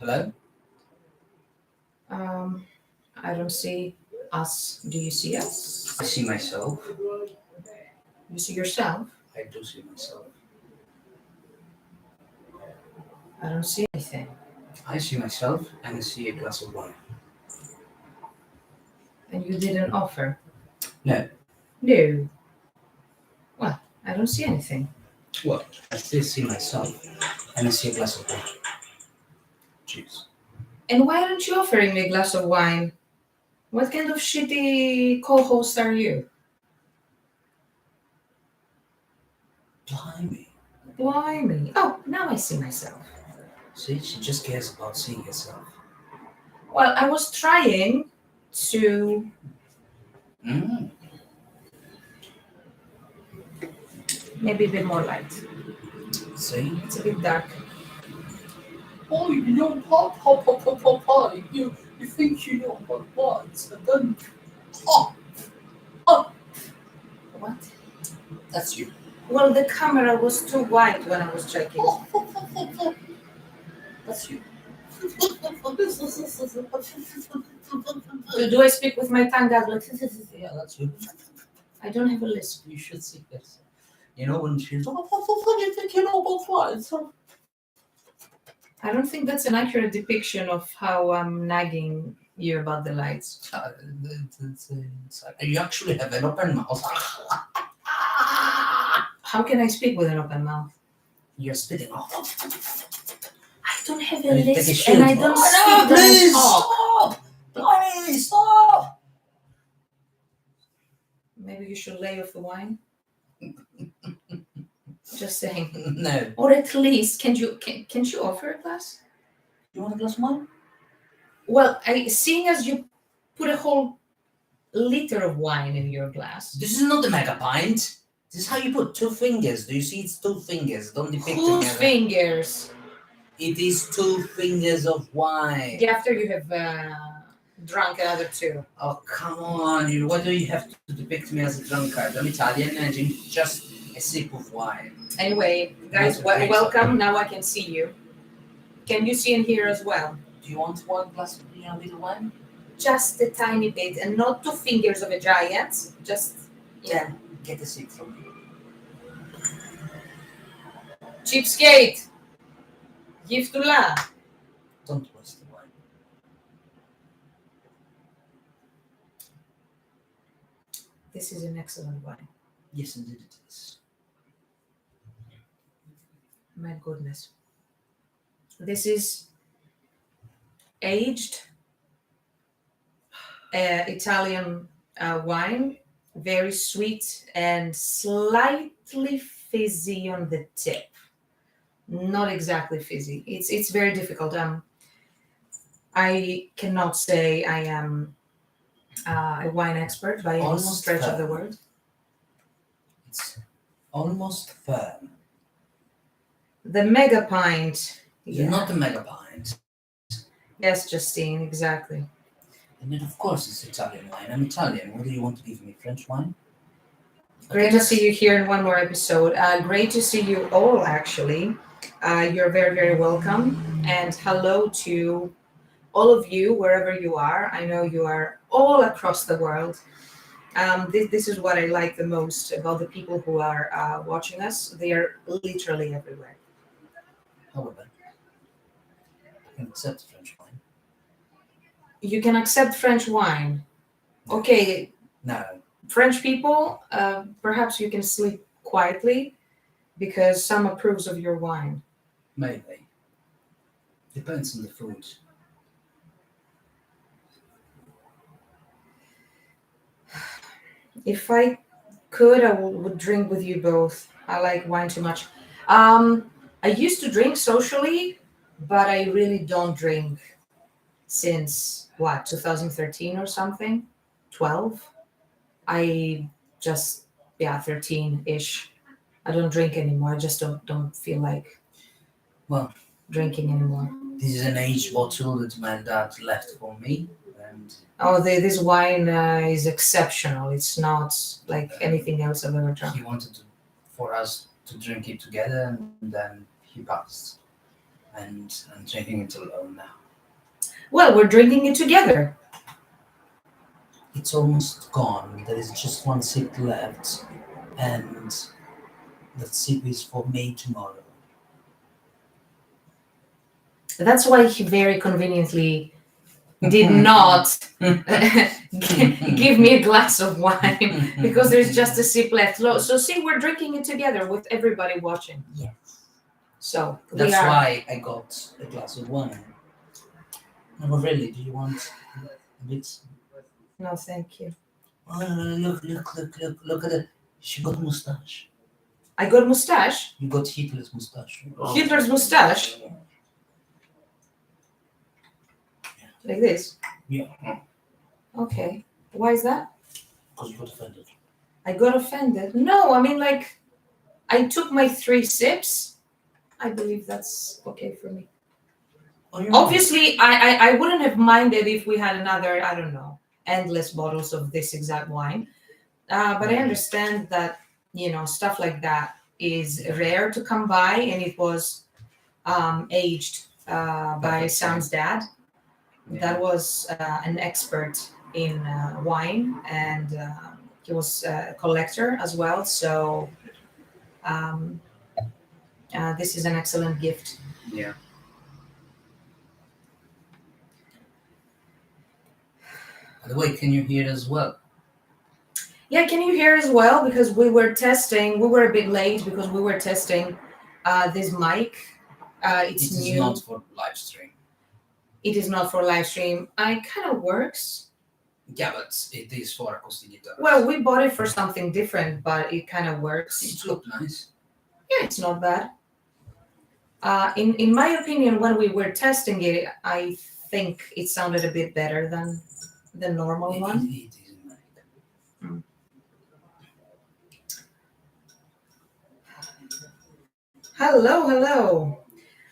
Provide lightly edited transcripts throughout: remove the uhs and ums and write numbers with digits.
Hello? I don't see us. Do you see us? I see myself. You see yourself? I do see myself. I don't see anything. I see myself and I see a glass of wine. And you didn't offer? No. No. Well, I don't see anything. Well, I still see myself and I see a glass of wine. Cheers. And why aren't you offering me a glass of wine? What kind of shitty co-host are you? Blimey. Blimey. Oh, now I see myself. See, she just cares about seeing herself. Well, I was trying to... Maybe a bit more light. See? It's a bit dark. Oh, you know what? You think you know what? And then... What? That's you. Well, the camera was too wide when I was checking. That's you. Do I speak with my tongue out like... Yeah, that's you. I don't have a lisp. You should see this. You know when she's you think you know about what? So I don't think that's an accurate depiction of how I'm nagging you about the lights. you actually have an open mouth. How can I speak with an open mouth? You're spitting off. I don't have a Take a lisp shield. and I don't speak when I talk. Please stop! Maybe you should lay off the wine. Just saying. No. Or at least, can't you offer a glass? You want a glass of wine? Well, seeing as you put a whole liter of wine in your glass. This is not a mega pint. This is how you put 2 fingers. Do you see? It's 2 fingers. Don't depict Whose together. fingers? It is 2 fingers of wine. After you have drunk another 2. Oh, come on. Why do you have to depict me as a drunkard? I'm Italian and I drink just a sip of wine. Anyway, guys, welcome. Now I can see you. Can you see and hear as well? Do you want 1 glass of little wine? Just a tiny bit, and not 2 fingers of a giant. Just, yeah. Get a sip from me. Cheapskate! Give to la. Don't waste the wine. This is an excellent wine. Yes, indeed it is. My goodness. This is aged Italian wine. Very sweet and slightly fizzy on the tip. Not exactly fizzy. It's very difficult. I cannot say I am a wine expert by any stretch of the word. It's almost firm. The mega pint. You're not a mega pint. Yes, Justine, exactly. And then, of course, it's Italian wine. I'm Italian. What do you want to give me? French wine? Great to see you here in one more episode. Great to see you all, actually. You're very, very welcome. And hello to all of you, wherever you are. I know you are all across the world. This is what I like the most about the people who are watching us. They are literally everywhere. However, I can accept French wine. You can accept French wine. Okay. No. French people, perhaps you can sleep quietly because some approves of your wine. Maybe. Depends on the food. If I could, I would drink with you both. I like wine too much. I used to drink socially, but I really don't drink since, 2013 or something? 12? I just, 13-ish. I don't drink anymore. I just don't feel like drinking anymore. This is an aged bottle that my dad left for me. And this wine is exceptional. It's not like anything else I've ever drunk. He wanted for us to drink it together, and then he passed. and drinking it alone now. Well, we're drinking it together. It's almost gone. There is just one sip left, and that sip is for me tomorrow. That's why he very conveniently did not give me a glass of wine because there's just a sip left. So see, we're drinking it together with everybody watching. Yes. So That's why I got a glass of wine. No, but really, do you want a bit? No, thank you. Oh, look at it. She got mustache. I got mustache. You got Hitler's mustache. Hitler's mustache, like this. Yeah, Okay. Why is that? because you got offended. I got offended. No, I mean like I took my 3 sips. I believe that's okay for me. Oh, you're Obviously, I wouldn't have minded if we had another, I don't know, endless bottles of this exact wine. But I understand that, stuff like that is rare to come by, and it was aged by Sam's dad. Yeah. That was an expert in wine, and he was a collector as well. So um, this is an excellent gift. Yeah. By the way, can you hear as well? Yeah, can you hear as well? Because we were a bit late because we were testing this mic. It's It is new. not for live stream. It is not for live stream. It kind of works. Yeah, but it is for acoustic guitar. Well, we bought it for something different, but it kind of works. It looks nice. Yeah, it's not bad. In my opinion, when we were testing it, I think it sounded a bit better than the normal one. It is nice. Hello.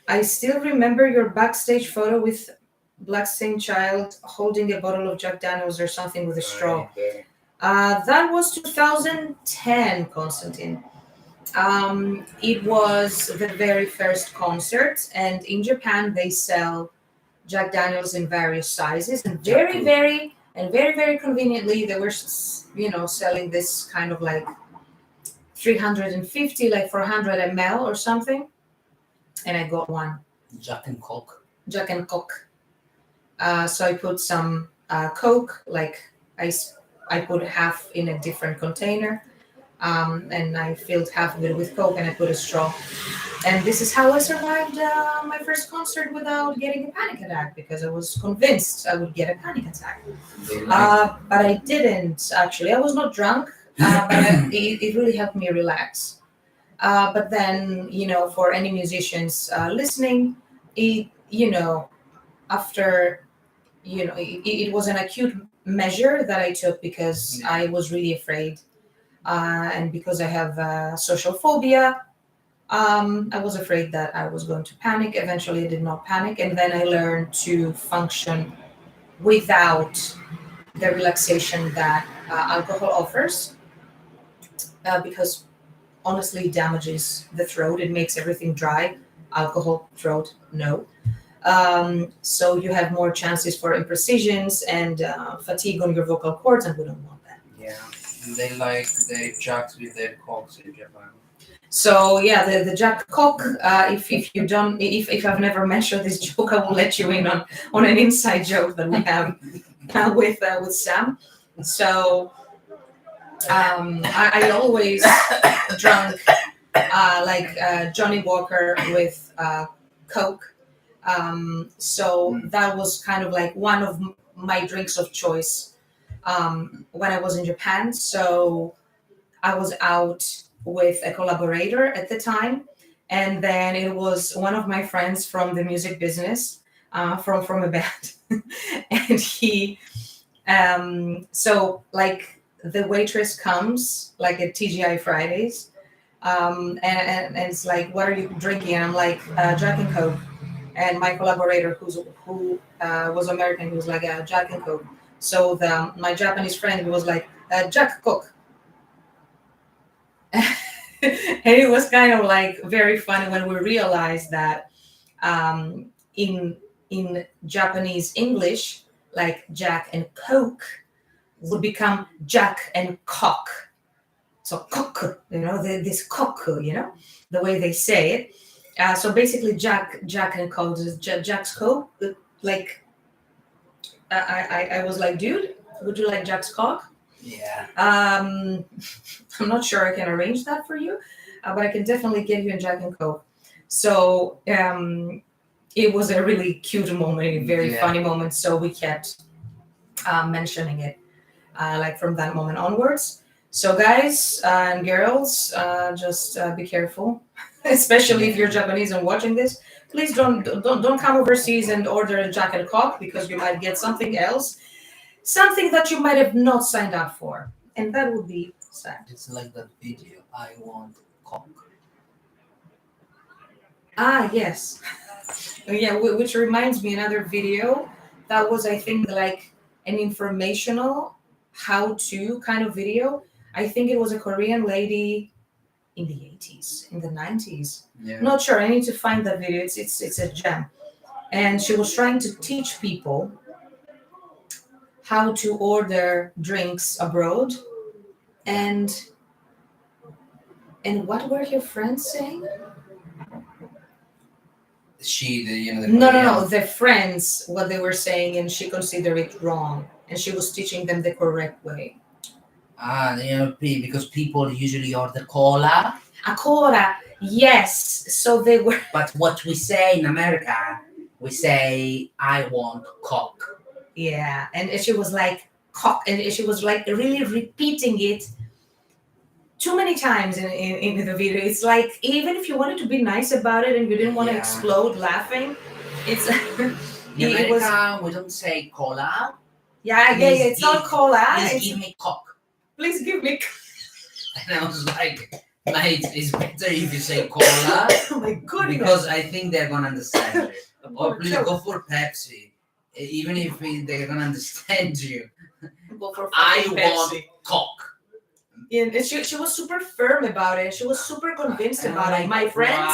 I still remember your backstage photo with Blackstained Child holding a bottle of Jack Daniels or something with a straw. That was 2010, Constantine. It was the very first concert, and in Japan they sell Jack Daniels in various sizes, and very conveniently they were, selling this kind of like 350, like 400 ml or something, and I got one. Jack and Coke. Jack and Coke. So I put some Coke, like I put half in a different container, and I filled half of it with Coke, and I put a straw. And this is how I survived my first concert without getting a panic attack, because I was convinced I would get a panic attack. But I didn't, actually. I was not drunk, but it really helped me relax. But then, for any musicians listening, after, it was an acute measure that I took because I was really afraid. And because I have social phobia, I was afraid that I was going to panic. Eventually, I did not panic. And then I learned to function without the relaxation that alcohol offers, because honestly, it damages the throat. It makes everything dry. Alcohol, throat, no. So you have more chances for imprecisions and fatigue on your vocal cords, and we don't want that. Yeah, and they like their jacks with their cocks in Japan. So yeah, the Jack Cock. If you don't, if I've never mentioned this joke, I will let you in on an inside joke that we have with Sam. So I always drank Johnny Walker with Coke. So that was kind of like one of my drinks of choice when I was in Japan. So I was out with a collaborator at the time, and then it was one of my friends from the music business, from a band, and he, so like the waitress comes like at TGI Fridays, and it's like, what are you drinking? And I'm like, Jack and Coke. And my collaborator, who was American, he was like, Jack and Coke. So my Japanese friend, he was like, Jack Coke. And it was kind of like very funny when we realized that In Japanese English, like Jack and Coke would become Jack and Cock. So cock, this cock, the way they say it. So basically, Jack and Coke, Jack's Coke. Like, I was like, dude, would you like Jack's cock? Yeah. I'm not sure I can arrange that for you, but I can definitely get you a Jack and Coke. So it was a really cute moment, a very funny moment. So we kept mentioning it, like from that moment onwards. So guys and girls, just be careful, especially if you're Japanese and watching this. Please don't come overseas and order a Jack and Coke, because you might get something else, something that you might have not signed up for, and that would be sad. It's like that video, I want cock. Ah, yes. Yeah, which reminds me another video that was, I think, like an informational how-to kind of video. I think it was a Korean lady in the 80s, in the 90s. Yeah. Not sure. I need to find that video. It's a gem. And she was trying to teach people how to order drinks abroad. And what were your friends saying? No. The friends, what they were saying, and she considered it wrong, and she was teaching them the correct way. Because people usually order cola. A cola, yes. So they were. But what we say in America, we say, I want cock. Yeah, and she was like cock, and she was like really repeating it too many times in the video. It's like, even if you wanted to be nice about it and you didn't want to explode laughing, it's in America we don't say cola. It's not cola. Please give me cock. Please give me. And I was like, mate, it's better if you say cola. Oh my goodness. Because I think they're gonna understand you. Or please go for Pepsi. Even if they're gonna understand you. Go for I Pepsi. want cock. And she was super firm about it. She was super convinced about it. My friends,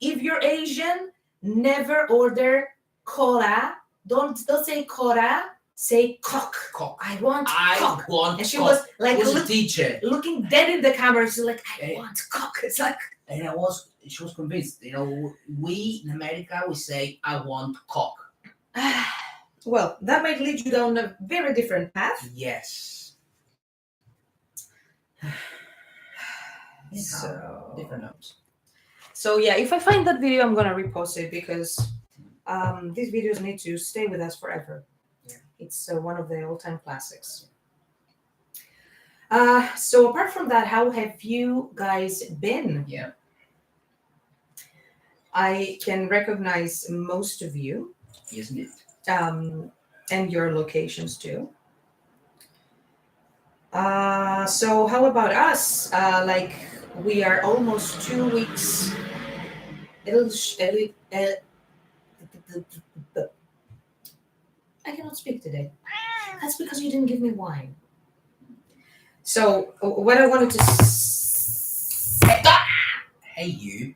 if you're Asian, never order cola. Don't say cola. Say cock. I want cock. And she was like looking dead in the camera. She's like, I want cock. It's like, and she was convinced. We in America we say, I want cock. Well, that might lead you down a very different path. Yes. So different notes. So yeah, if I find that video, I'm gonna repost it, because these videos need to stay with us forever. Yeah. It's one of the all-time classics. So apart from that, how have you guys been? Yeah. I can recognize most of you. Yes, indeed. And your locations too. So how about us? Like, we are almost 2 weeks. I cannot speak today. That's because you didn't give me wine. So what I wanted to say. Hey, you.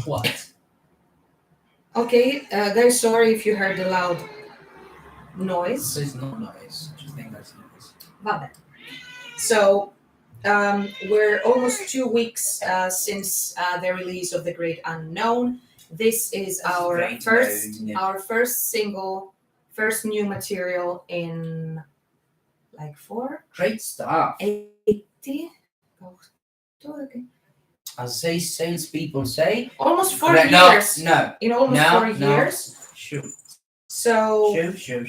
What? Okay, guys, sorry if you heard the loud noise. There's no noise. I just think that's noise. Not bad. So we're almost 2 weeks since the release of The Great Unknown. This is our first single, first new material in like 4. Great stuff. 80. As salespeople say, almost 4 years. No. In almost 4 years. Sure. So. Sure.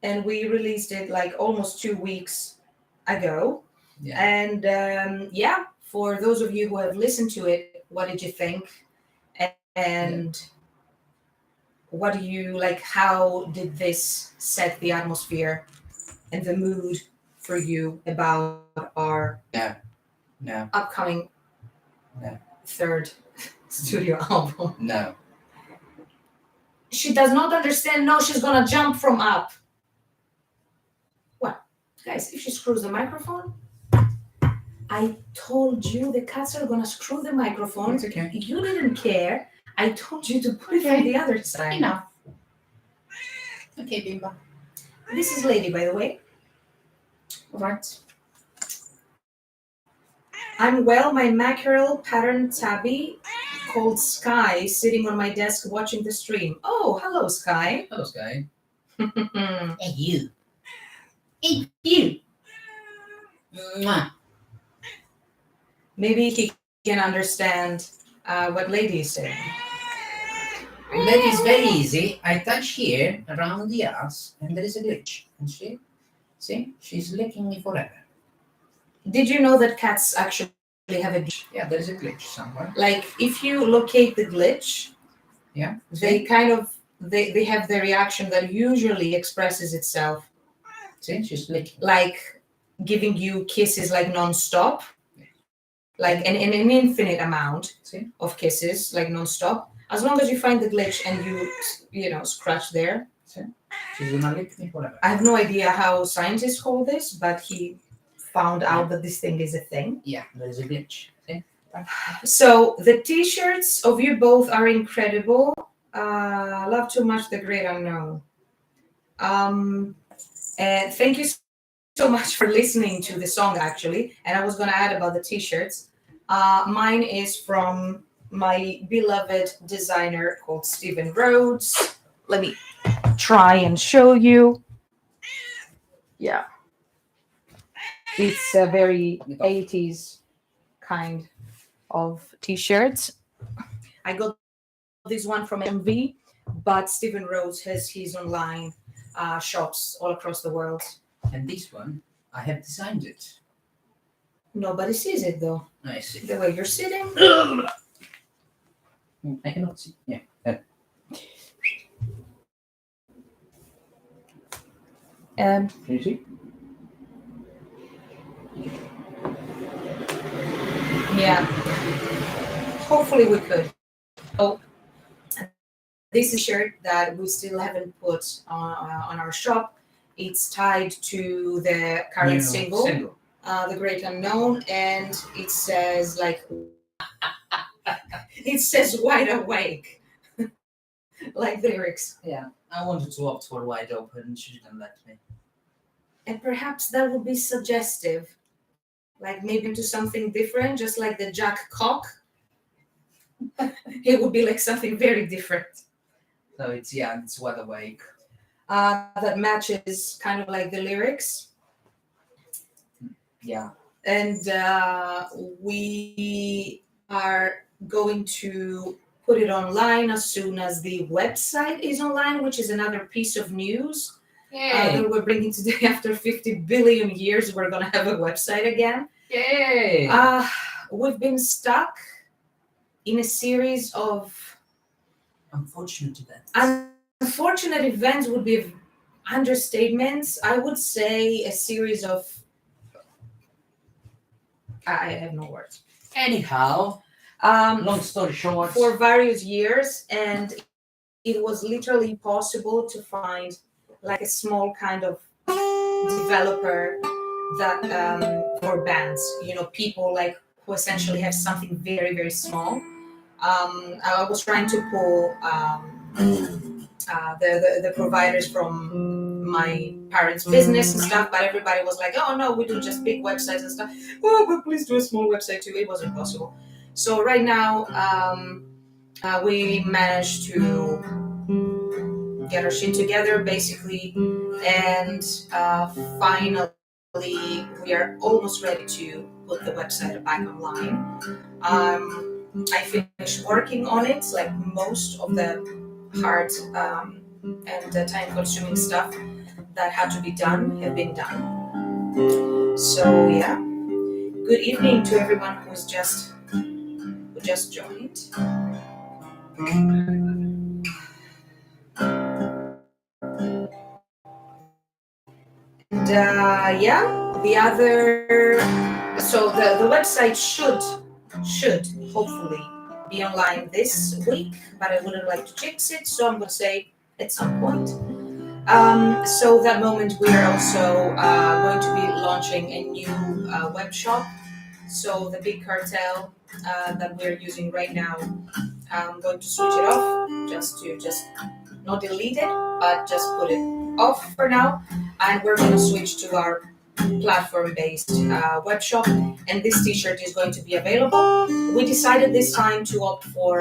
And we released it like almost 2 weeks ago. Yeah. And for those of you who have listened to it, what did you think? And what do you like? How did this set the atmosphere and the mood for you about our upcoming third studio album? No. She does not understand. No, she's gonna jump from up. What? Guys, if she screws the microphone, I told you the cats are gonna screw the microphone. It's okay. You didn't care. I told you to put it on Okay. the other side. Enough. Okay, Bimba. This is Lady, by the way. Right. I'm well. My mackerel pattern tabby called Sky sitting on my desk watching the stream. Oh, hello, Sky. Hello, Sky. Hey, you. Hey, you. Mwah. Maybe he can understand what Lady is saying. And that is very easy. I touch here around the ass, and there is a glitch. And see, she's licking me forever. Did you know that cats actually have a glitch? Yeah, there is a glitch somewhere. Like, if you locate the glitch, Yeah. they kind of they have the reaction that usually expresses itself See, she's licking. like giving you kisses like non-stop, like an infinite amount See? of kisses like non-stop, as long as you find the glitch and you scratch there. She's gonna lick me forever. I have no idea how scientists call this, but he found out that this thing is a thing. Yeah, there is a glitch. See? So the t-shirts of you both are incredible. Love too much the great unknown. And thank you so much for listening to the song, actually. And I was going to add about the t-shirts. Mine is from my beloved designer called Stephen Rhodes. Let me try and show you. Yeah. It's a very 80s kind of t-shirts. I got this one from MV, but Stephen Rhodes has his online shops all across the world. And this one, I have designed it. Nobody sees it though. I see. The way you're sitting. I cannot see. Yeah. Can you see? Yeah. Hopefully we could. Oh, this is a shirt that we still haven't put on our shop. It's tied to the current single, The Great Unknown, and it says it says wide awake, like the lyrics. Yeah. I wanted to opt for wide open. She didn't let me. And perhaps that would be suggestive, like maybe into something different, just like the Jack Cock. It would be like something very different. So it's wide awake. That matches kind of like the lyrics. Yeah. And we are going to put it online as soon as the website is online, which is another piece of news that we're bringing today. After 50 billion years, we're going to have a website again. Yay! We've been stuck in a series of Unfortunate events. Unfortunate events would be understatements. I would say a series of. I have no words. Anyhow, Um, long story short, for various years, and it was literally impossible to find like a small kind of developer that for bands, people like who essentially have something very, very small. I was trying to pull the providers from my parents' business and stuff, but everybody was like, "Oh no, we do just big websites and stuff." Oh, but please do a small website too. It wasn't possible. So right now, we managed to get our shit together, basically, and finally, we are almost ready to put the website back online. I finished working on it, like most of the hard and time-consuming stuff that had to be done have been done. So yeah, good evening to everyone who just joined. And the other, so the website should hopefully be online this week, but I wouldn't like to jinx it, so I'm going to say at some point. So that moment we are also going to be launching a new web shop. So the big cartel that we're using right now, I'm going to switch it off just not delete it, but just put it off for now. And we're going to switch to our platform-based web shop, and this t-shirt is going to be available. We decided this time to opt for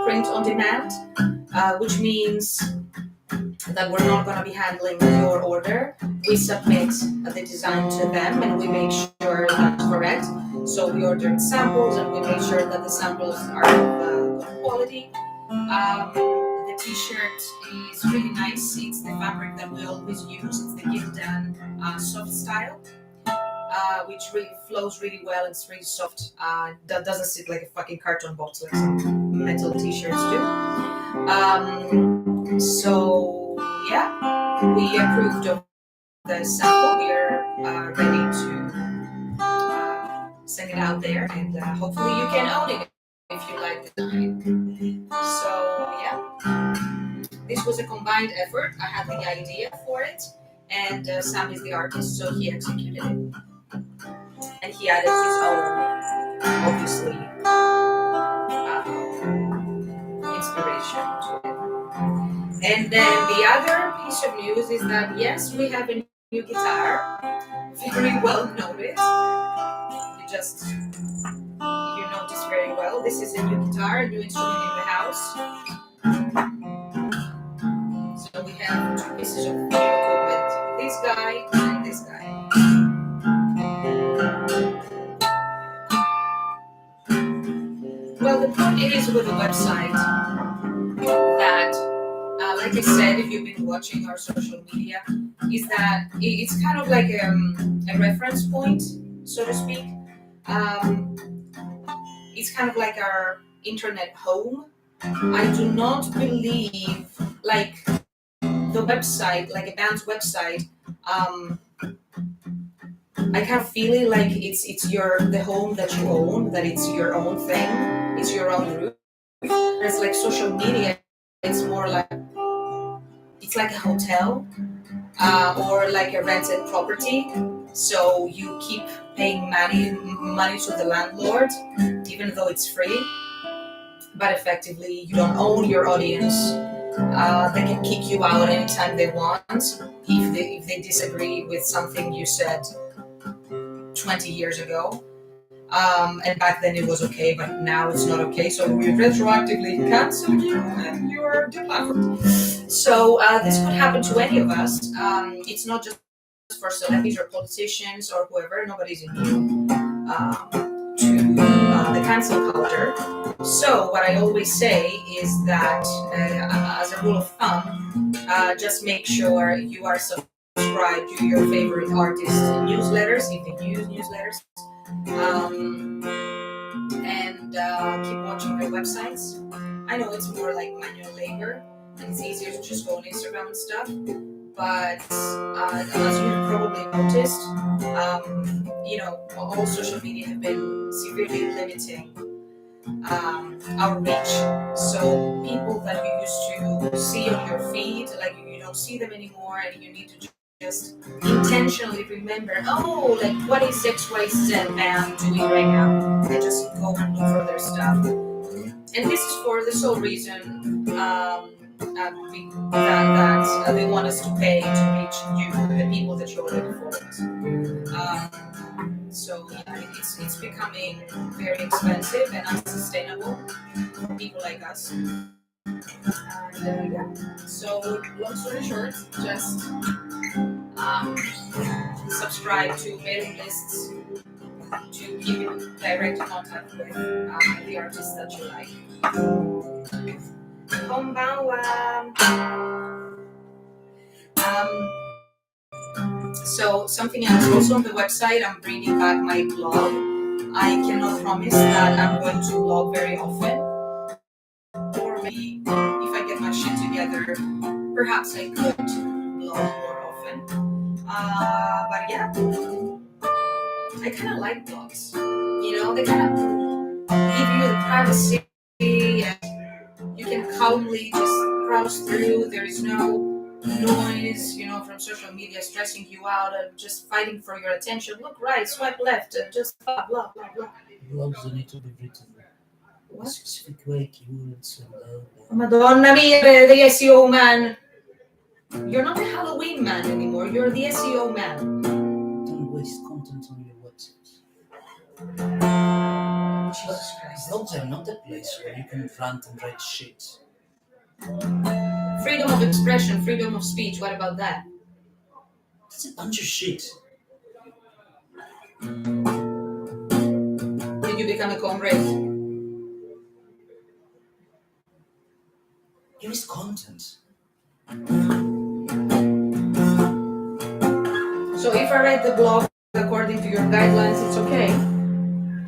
print on demand, which means that we're not going to be handling your order. We submit the design to them and we make sure that's correct. So we ordered samples and we made sure that the samples are of good quality. The t-shirt is really nice. It's the fabric that we always use. It's the Gildan soft style, which really flows really well. It's really soft. That doesn't sit like a fucking carton box like some metal t-shirts do. So yeah, we approved of the sample. We're ready to send it out there, and hopefully you can own it if you like the design. So yeah, this was a combined effort. I had the idea for it, and Sam is the artist, so he executed it, and he added his own, obviously, inspiration to it. And then the other piece of news is that yes, we have a new guitar, very well noticed. You notice very well. This is a new guitar, a new instrument in the house. So we have two pieces of new equipment. This guy and this guy. Well, the point is with the website that, like I said, if you've been watching our social media, is that it's kind of like a reference point, so to speak. It's kind of like our internet home. I do not believe like the website, like a band's website. I kind of feel it like it's the home that you own, that it's your own thing, it's your own roof. Whereas like social media, it's more like it's like a hotel or like a rented property. So you keep paying money to the landlord, even though it's free. But effectively, you don't own your audience. They can kick you out anytime they want if they disagree with something you said 20 years ago. And back then it was okay, but now it's not okay. So we retroactively cancel you and you're deplatformed. So this could happen to any of us. It's not just for celebrities or politicians or whoever. Nobody's immune to the cancel culture. So what I always say is that, as a rule of thumb, just make sure you are subscribed to your favorite artist newsletters if they use newsletters. And keep watching their websites. I know it's more like manual labor and it's easier to just go on Instagram and stuff, but as you've probably noticed, all social media have been severely limiting our reach. So people that you used to see on your feed, like you don't see them anymore, and you need to just intentionally remember, like what is XYZ band doing right now, and just go and look for their stuff. And this is for the sole reason that they want us to pay to reach you, the people that you already follow. So yeah, it's becoming very expensive and unsustainable for people like us. And yeah, so long story short, just subscribe to mailing lists to keep in direct contact with the artists that you like. Konbanwa. So something else, also on the website, I'm bringing back my blog. I cannot promise that I'm going to blog very often, or maybe if I get my shit together, perhaps I could blog more often. But yeah, I kind of like blogs. They kind of give you the privacy, and you can calmly just browse through. There is no noise, from social media stressing you out and just fighting for your attention. Look right, swipe left, and just blah blah blah blah. Blogs need to be written in What? specific way, keywords and Madonna mia, the SEO man. You're not the Halloween man anymore. You're the SEO man. don't waste content on your website. Jesus Christ. Blogs are not a place where you can rant and write shit. Freedom of expression, freedom of speech. What about that? That's a bunch of shit. Did you become a comrade? You waste content. So if I write the blog according to your guidelines, it's okay.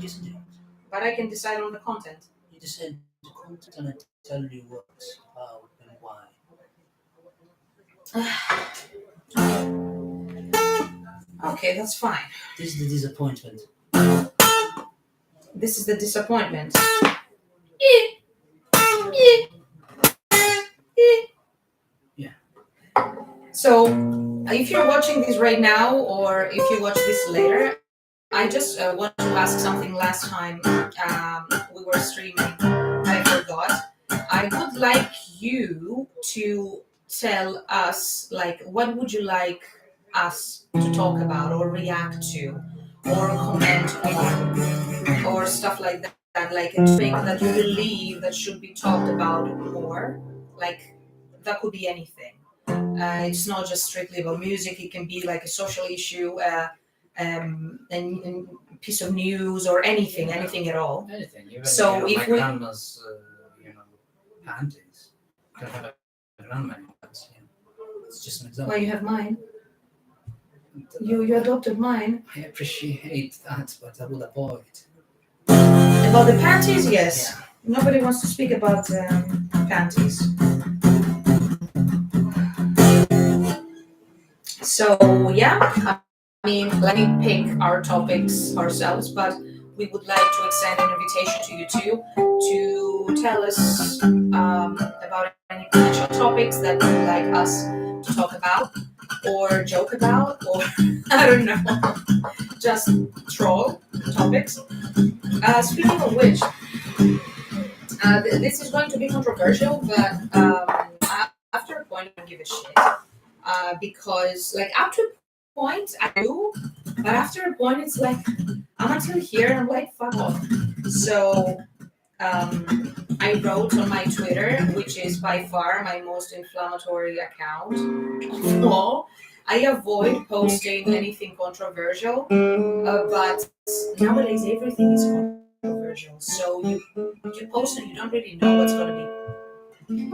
Yes, do. But I can decide on the content. You decide the content and I tell you what, how, and why. Okay, that's fine. This is the disappointment. This is the disappointment. Yeah. So, if you're watching this right now, or if you watch this later, I just want to ask something. Last time we were streaming, I forgot. I would like you to tell us, like, what would you like us to talk about, or react to, or comment on, or stuff like that. Like a topic that you believe that should be talked about more. Like, that could be anything. It's not just strictly about music. It can be like a social issue, and piece of news, or anything at all. Anything. Even So my if we- grandma's, panties. Don't have a grandma in pants. It's just an example. Well, you have mine. You adopted mine. I appreciate that, but I would avoid. About the panties, yes. Nobody wants to speak about panties. So yeah, I mean, let me pick our topics ourselves, but we would like to extend an invitation to you too to tell us about any potential topics that you would like us to talk about, or joke about, or I don't know, just troll topics. Speaking of which, this is going to be controversial, but after a point, I don't give a shit. Because, like, up to a point, I do, but after a point, it's like, I'm until here, and I'm like, fuck off. So, I wrote on my Twitter, which is by far my most inflammatory account of all. I avoid posting anything controversial, but nowadays everything is controversial. So you post and you don't really know what's going to be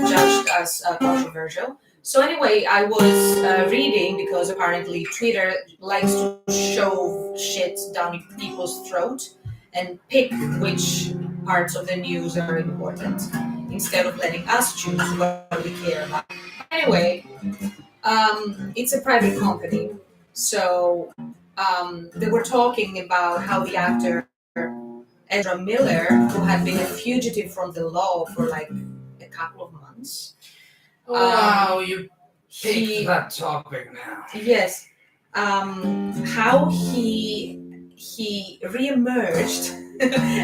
judged as controversial. So anyway, I was reading, because apparently Twitter likes to shove shit down people's throat and pick which parts of the news are important, instead of letting us choose what we care about. Anyway, it's a private company, so they were talking about how the actor Ezra Miller, who had been a fugitive from the law for like a couple of months. Wow, you He, that topic now. yes, how he reemerged,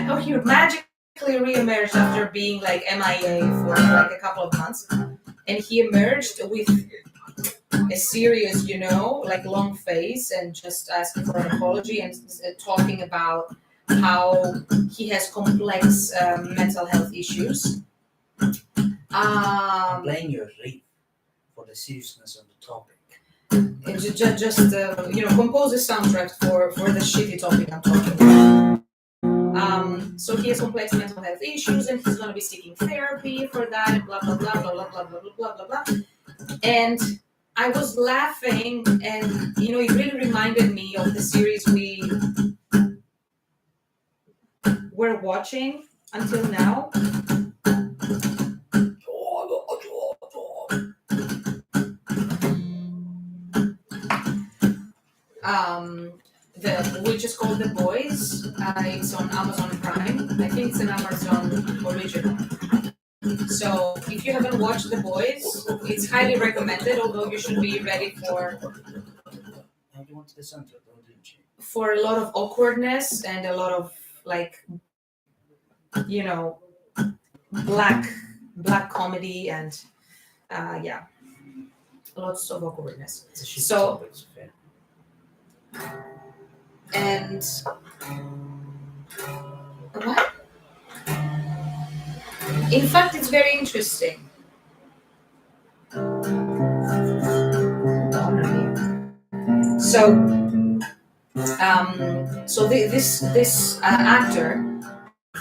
how he magically reemerged after being like MIA for like a couple of months, and he emerged with a serious, like long face, and just asking for an apology, and talking about how he has complex mental health issues. I'm playing your riff for the seriousness of the topic. Just compose a soundtrack for the shitty topic I'm talking about. So he has complex mental health issues, and he's going to be seeking therapy for that, and blah blah blah blah blah blah blah blah blah blah. And I was laughing, and it really reminded me of the series we were watching until now. Which is called The Boys. It's on Amazon Prime. I think it's an Amazon original. So if you haven't watched The Boys, it's highly recommended. Although you should be ready Now you want to the center, don't you? for a lot of awkwardness and a lot of like you know black comedy and yeah, lots of awkwardness. It's a shit So topic, Sophia. and what? In fact, it's very interesting. So, this actor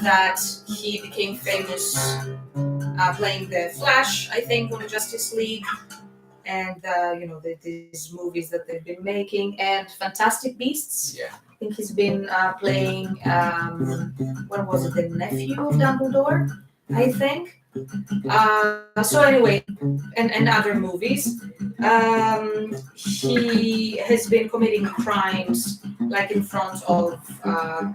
that he became famous playing the Flash, I think, on Justice League, and these movies that they've been making, and Fantastic Beasts. Yeah. I think he's been playing what was it, the nephew of Dumbledore, I think. So anyway, and other movies, he has been committing crimes like in front of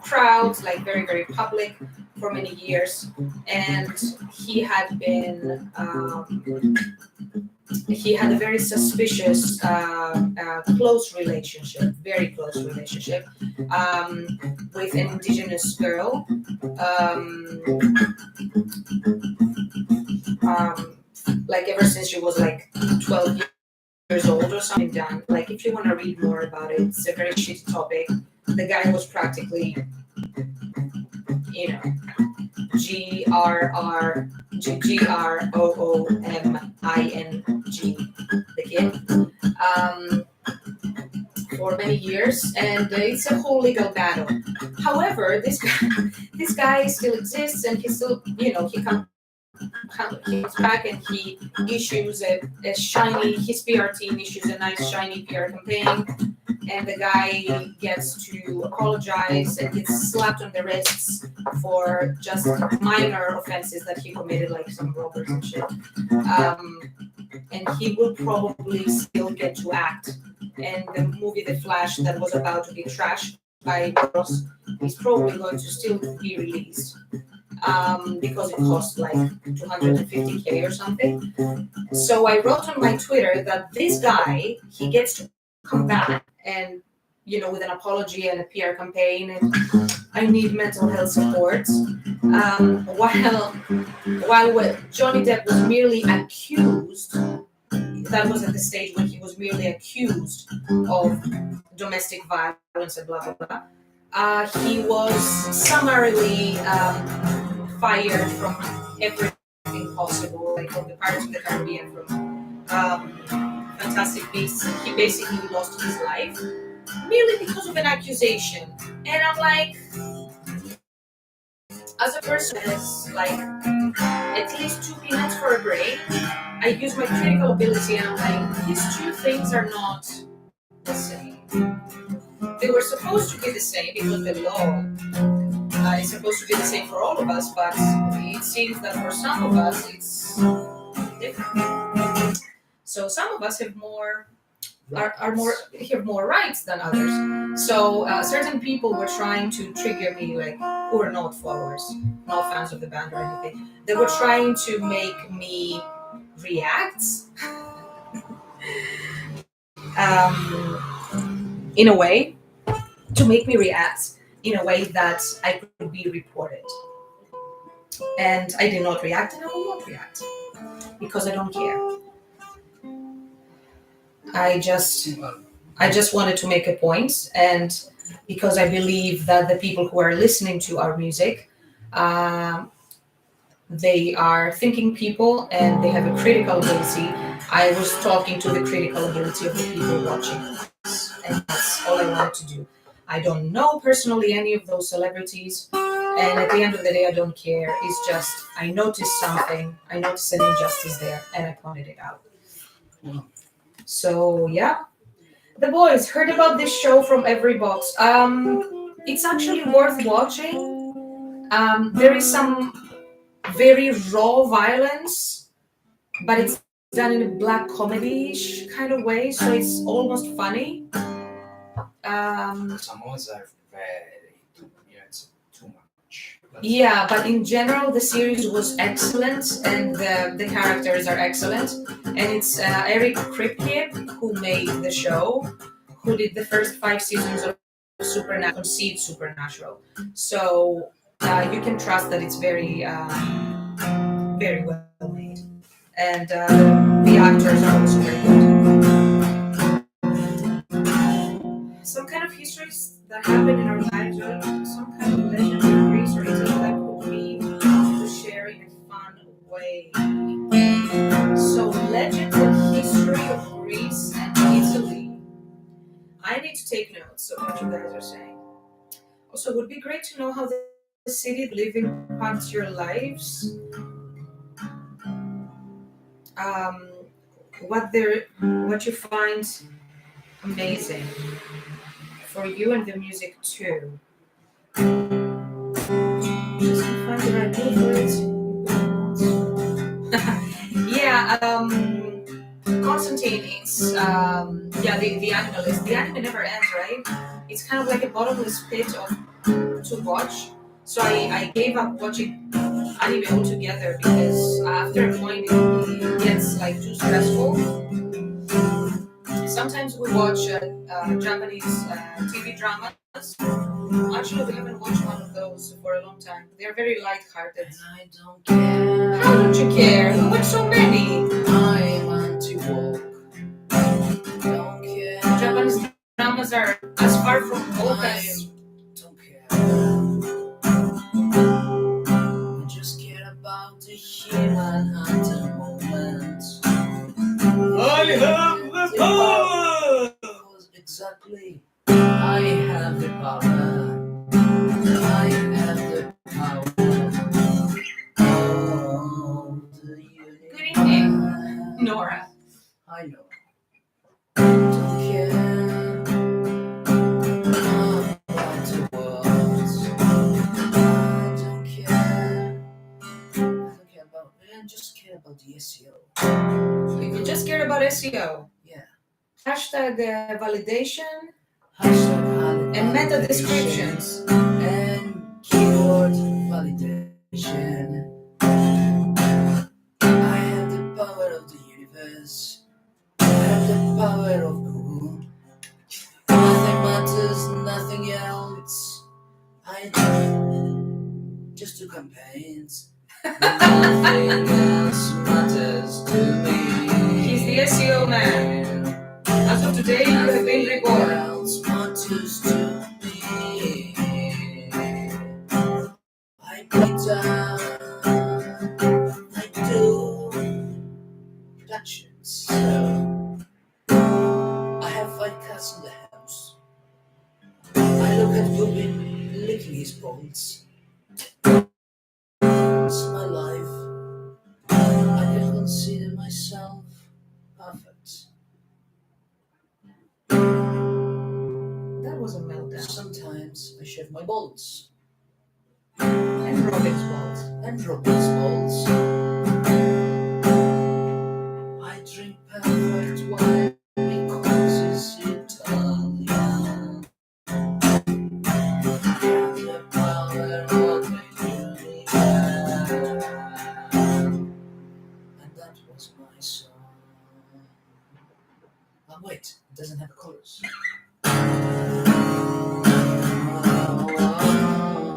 crowds, like very very public, for many years, and he had a very suspicious close relationship, very close relationship, with an indigenous girl. Like ever since she was like 12 years old or something done. Like if you want to read more about it, it's a very shitty topic. The guy was practically, GROOMING, the kid, for many years, and it's a whole legal battle. However, this guy still exists, and he still, he comes back and he issues a shiny, his PR team issues a nice shiny PR campaign, and the guy gets to apologize and gets slapped on the wrists for just minor offenses that he committed, like some robbers and shit. And he will probably still get to act. And the movie The Flash, that was about to be trashed by Ross, is probably going to still be released. Because it cost like 250K or something. So I wrote on my Twitter that this guy, he gets to come back and, with an apology and a PR campaign, and I need mental health support. While Johnny Depp was merely accused, that was at the stage when he was merely accused of domestic violence and blah blah blah. He was summarily fired from everything possible, like from the Pirates of the Caribbean, from Fantastic Beasts. He basically lost his life merely because of an accusation. And I'm like, as a person that's like at least 2 peanuts for a brain, I use my critical ability and I'm like, these two things are not the same. They were supposed to be the same because the law is supposed to be the same for all of us, but it seems that for some of us it's different. So some of us have more rights than others. So certain people were trying to trigger me, like who are not followers, not fans of the band or anything. They were trying to make me react in a way, to make me react in a way that I could be reported. And I did not react, and I will not react because I don't care. I just wanted to make a point, and because I believe that the people who are listening to our music, they are thinking people and they have a critical ability. I was talking to the critical ability of the people watching us, and that's all I wanted to do. I don't know personally any of those celebrities, and at the end of the day, I don't care. It's just I noticed something. I noticed an injustice there, and I pointed it out. So yeah. The Boys, heard about this show from every box. It's actually worth watching. There is some very raw violence, but it's done in a black comedy-ish kind of way, so it's almost funny. Some ones are very, it's too much. Yeah, but in general, the series was excellent, and the characters are excellent. And it's Eric Kripke who made the show, who did the first 5 seasons of Supernatural, conceived Supernatural. So you can trust that it's very well made, and the actors are also very good. Some kind of histories that happen in our lives, or some kind of legend or Greece or Italy that would be to share in a fun way. So, legends and history of Greece and Italy. I need to take notes of what you guys are saying. Also, it would be great to know how the city that you live in impacts your lives. Um, what you find amazing for you and the music too. Just to find the right word for it. Yeah, Constantine, it's yeah, the anime list. The anime never ends, right? It's kind of like a bottomless pit of to watch. So I gave up watching anime altogether because after a point it gets like too stressful. Sometimes we watch Japanese TV dramas. Actually, we haven't watched one of those for a long time. They're very light-hearted. I don't care. How don't you care? We watch so many. I want to walk. Don't care. Japanese dramas are as far from woke I as don't care. I just care about the here and at the moment. I have the power. Because exactly, I have the power. I have the power. Oh, the Good evening, universe. Nora. I know. Don't care about the world. I don't care. I don't care about. I just care about the SEO. You just care about SEO. Yeah. Hashtag validation Hashtag and meta validation descriptions. and keyword validation. I have the power of the universe. I have the power of Google. Nothing matters, nothing else. I just do campaigns. Nothing else matters to me. He's the SEO man. As of today, you have been reborn. Nothing else matters to me. I put down, I do productions. So I have 5 cats in the house. I look at Rubin licking his balls. It's my life. I can consider myself perfect. That was a meltdown. Sometimes I shave my balls. And Robin's balls. And Robin's balls. I drink perfect wine because it's Italian. The power of the universe. And that was my song. Oh wait, it doesn't have chorus.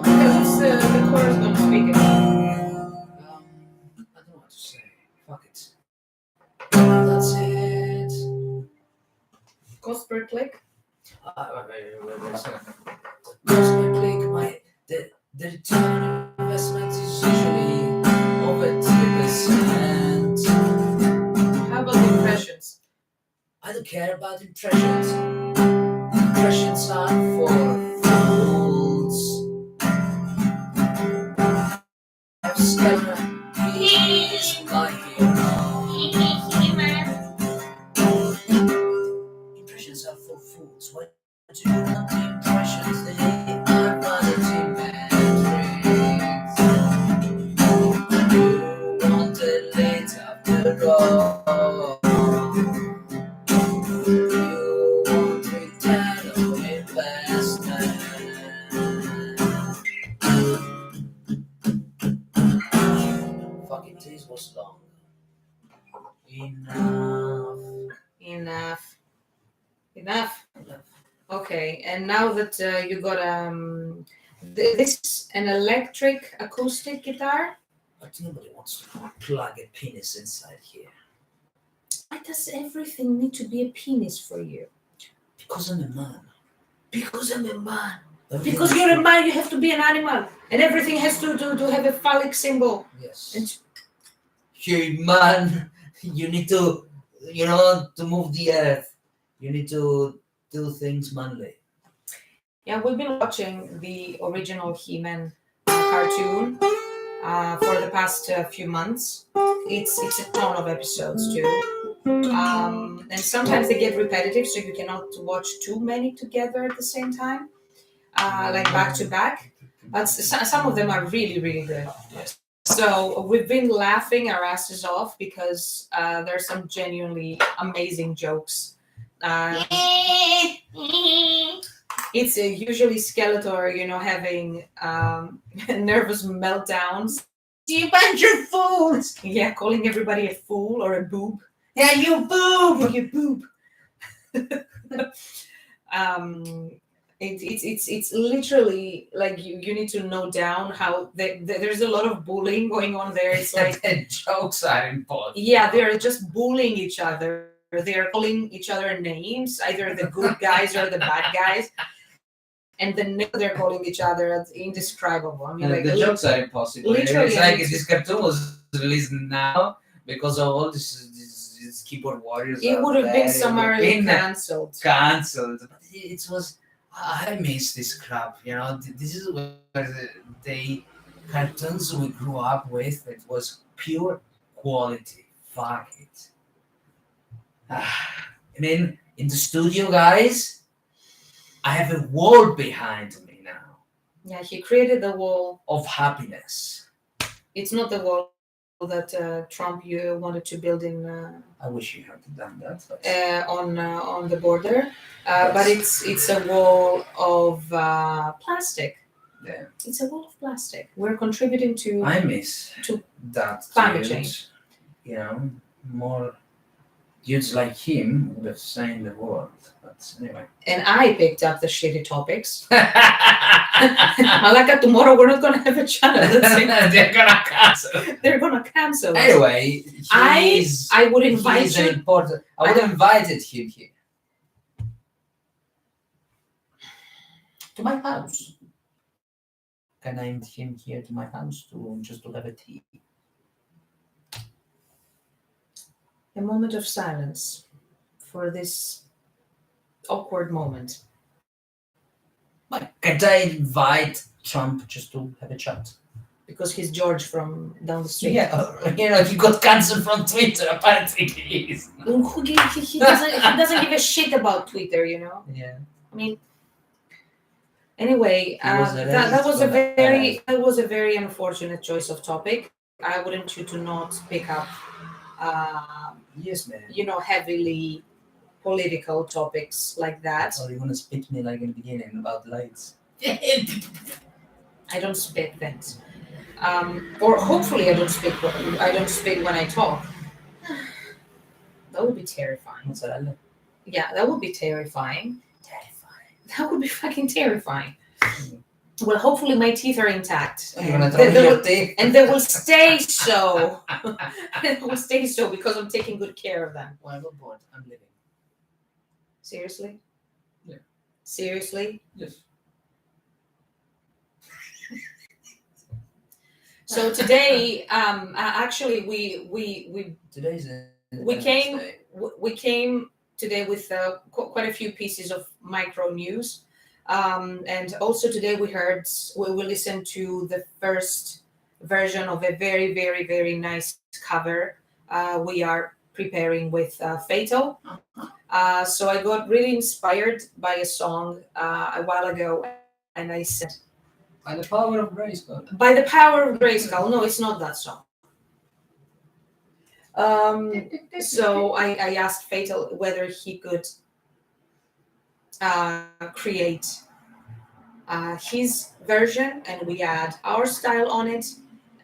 Okay, what's the chorus gonna speak about? I don't know what to say. Fuck it. That's it. Cost per click? Wait a second. Cost per click, the return on investment is usually over 3%. How about the impressions? I don't care about impressions. Impressions are for fools. Scammer, he's my hero. Impressions are for fools. Why do you want the impressions? They are vanity metrics. You want it late after all. You want return on investment. Enough. Okay, and now that you got this is an electric acoustic guitar. But nobody wants to plug a penis inside here. Why does everything need to be a penis for you? Because I'm a man. Because I'm a man. Everything Because has you're to- a man, you have to be an animal, and everything has to have a phallic symbol. Yes. And Hey man, you need to, to move the earth. You need to do things manly. yeah, we've been watching the original He-Man cartoon for the past few months. It's a ton of episodes too, and sometimes they get repetitive, so you cannot watch too many together at the same time, like back to back. But some of them are really really good. Yes. So we've been laughing our asses off because there's some genuinely amazing jokes. It's usually Skeletor, having nervous meltdowns. You bunch of fools! Yeah, calling everybody a fool or a boob. Yeah, you boob! You boob. It's literally like you need to know down how there's a lot of bullying going on there. It's like the jokes are important. yeah, they're just bullying each other. They're calling each other names, either the good guys or the bad guys. And the name they're calling each other, it's indescribable. I mean, like the jokes are impossible. literally, It's like this cartoon was released now because of all these keyboard warriors. it would have been summarily been cancelled. cancelled. But it was. I miss this crap. This is where the cartoons we grew up with. It was pure quality. Fuck it. I mean, in the studio, guys. I have a wall behind me now Yeah, he created the wall. of happiness. It's not the wall that Trump you wanted to build in I wish you had done that. But on the border, but it's a wall of plastic. yeah. It's a wall of plastic. We're contributing to I miss to that. climate dude. change. More dudes like him would have saved the world. But anyway. And I picked up the shitty topics. Malaka, tomorrow we're not gonna have a channel. They're gonna cancel. They're gonna cancel us. Anyway, I would invite you. important. I would have invited him here to my house. Can I invite him here to my house to have a tea? A moment of silence for this awkward moment. Can I invite Trump just to have a chat? Because he's George from down the street. Yeah, he got cancelled from Twitter. Apparently, he is. He doesn't give a shit about Twitter, Yeah. I mean, anyway, He was that was a arrested for very unfortunate choice of topic. I wouldn't you to not pick up, Yes, man. heavily political topics like that. Or you want to spit me like in the beginning about lights? I don't spit things, or hopefully I don't spit. I don't spit when I talk. That would be terrifying. What's that? Yeah, that would be terrifying. Terrifying. That would be fucking terrifying. Well, hopefully my teeth are intact. You're gonna And throw they your will- teeth. and they will stay so. They will stay so because I'm taking good care of them. Whatever board, I'm living. Seriously? Yeah. Seriously? Yes. So today, actually, we Today's We came today with quite a few pieces of micro news, and also today we listened to the first version of a very very very nice cover we are preparing with Fatal. So I got really inspired by a song a while ago, and I said, By the power of grace, God. "By the power of Grayskull." No, it's not that song. So I asked Fatal whether he could create his version, and we add our style on it,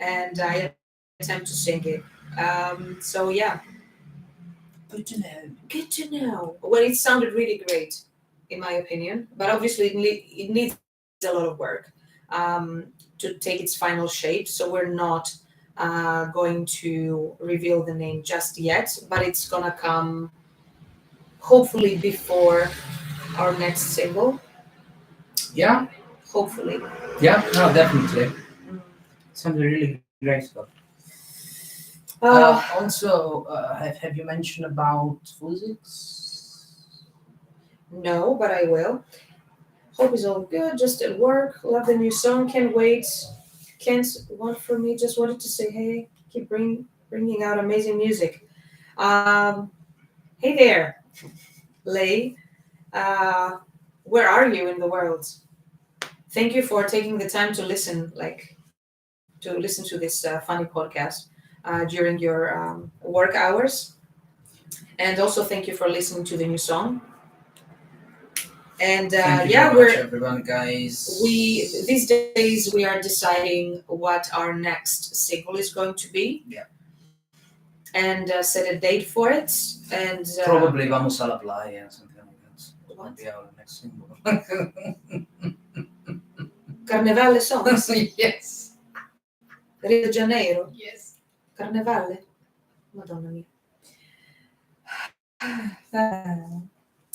and I attempt to sing it. So yeah, Good to know. Good to know. Well, it sounded really great, in my opinion, but obviously it needs a lot of work to take its final shape. So we're not going to reveal the name just yet, but it's gonna come hopefully before our next single. Yeah, Hopefully. yeah, no, definitely. Mm. Sounds really great stuff. Uh, Also, have you mentioned about physics? no, but I will. Hope is all good. Just at work. Love the new song. Can't wait. Can't want for me. Just wanted to say hey. Keep bringing out amazing music. Hey there, Lay. Uh, where are you in the world? Thank you for taking the time to listen, to listen to this funny podcast during your work hours, and also thank you for listening to the new song. And Thank you yeah, very much, everyone, guys. we these days we are deciding what our next single is going to be. Yeah. And set a date for it. And Probably Vamos a la Playa, something like that. What? Might be our next single. Carnevale songs. Yes. Rio de Janeiro. Yes. Carnevale. Madonna mia.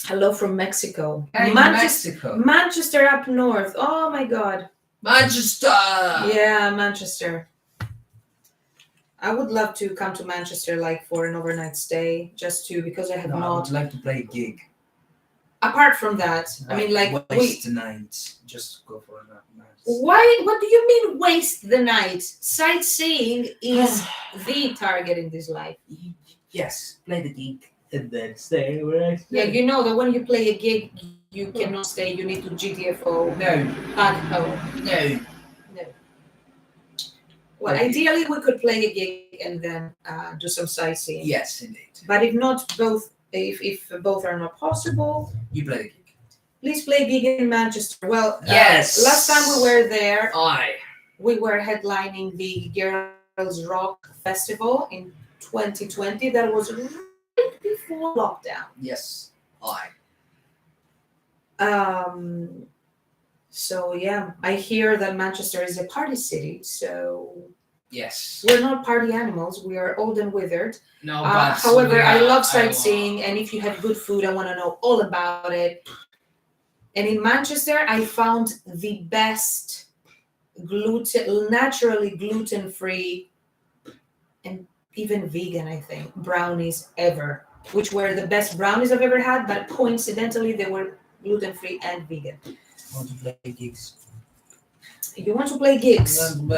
Hello from Mexico. Hey, Manchester, Mexico. Manchester up north. Oh my god. Manchester. Yeah, Manchester. I would love to come to Manchester like for an overnight stay, because I have No, I not. would like to play a gig. Apart from that, I mean, waste the night. Just go for a night. Why? What do you mean waste the night? Sightseeing is the target in this life. Yes, play the gig and then stay where I stay. Yeah, you know that when you play a gig, you cannot stay. You need to GTFO No, back home. no. No. Well, Okay. ideally we could play a gig and then do some sightseeing. Yes, indeed. But if not both, if both are not possible, You play the gig. please play gig in Manchester. Well, Yes. last time we were there, Aye. we were headlining the Girls Rock Festival in 2020. That was right before lockdown. Yes. Aye. So yeah, I hear that Manchester is a party city. So Yes. we're not party animals. We are old and withered. No, but However, I yeah, love sightseeing, and if you have good food, I want to know all about it. And in Manchester, I found the best naturally gluten-free, and even vegan, I think, brownies ever, which were the best brownies I've ever had, but coincidentally, they were gluten-free and vegan. I want to play gigs. You want to play gigs?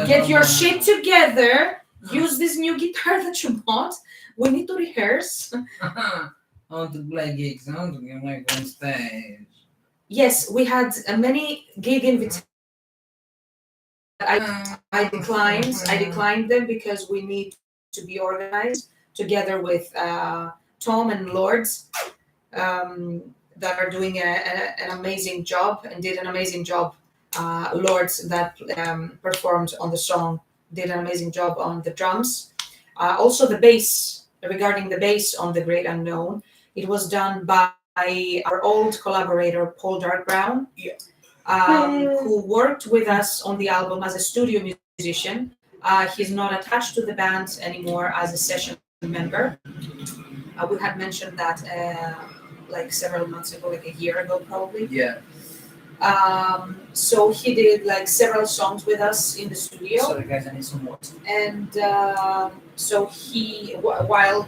Get your shit together. Use this new guitar that you bought. We need to rehearse. I want to play gigs. I want to get my on stage. Yes, we had many gig invitations. I declined. I declined them because we need to be organized together with Tom and Lords that are doing an amazing job and did an amazing job. Lords that performed on the song did an amazing job on the drums. Also the bass, regarding the bass on The Great Unknown, it was done by our old collaborator Paul Dark-Brown, who worked with us on the album as a studio musician. He's not attached to the band anymore as a session member. We had mentioned that like several months ago, like a year ago probably. Yeah. So he did like several songs with us in the studio. Sorry guys, I need some water. And so while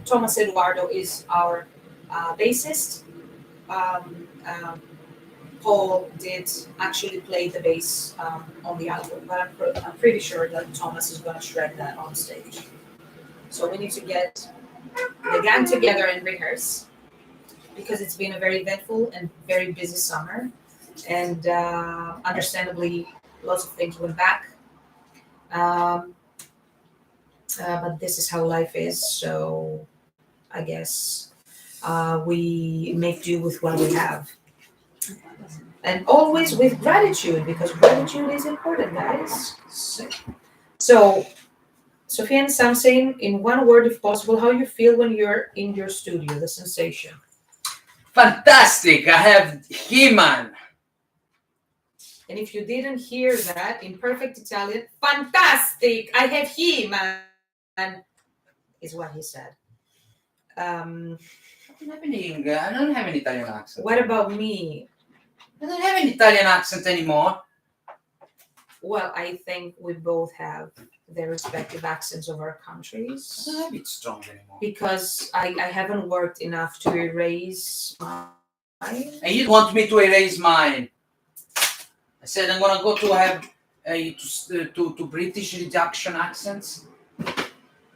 Thomas Eduardo is our bassist, Paul did actually play the bass on the album, but I'm pretty sure that Thomas is going to shred that on stage. So we need to get the gang together and rehearse, because it's been a very eventful and very busy summer, and understandably lots of things went back. But this is how life is, so I guess we make do with what we have. And always with gratitude, because gratitude is important, guys. So Sophia and Sam saying, in one word, if possible, how you feel when you're in your studio, the sensation. Fantastic! I have He-Man. And if you didn't hear that in perfect Italian, fantastic! I have He-Man, is what he said. I don't have an Italian accent. What about me? I don't have an Italian accent anymore. Well, I think we both have the respective accents of our I countries. don't have it strong anymore. Because I haven't worked enough to erase mine. And you want me to erase mine. I said I'm gonna go to have to British reduction accents.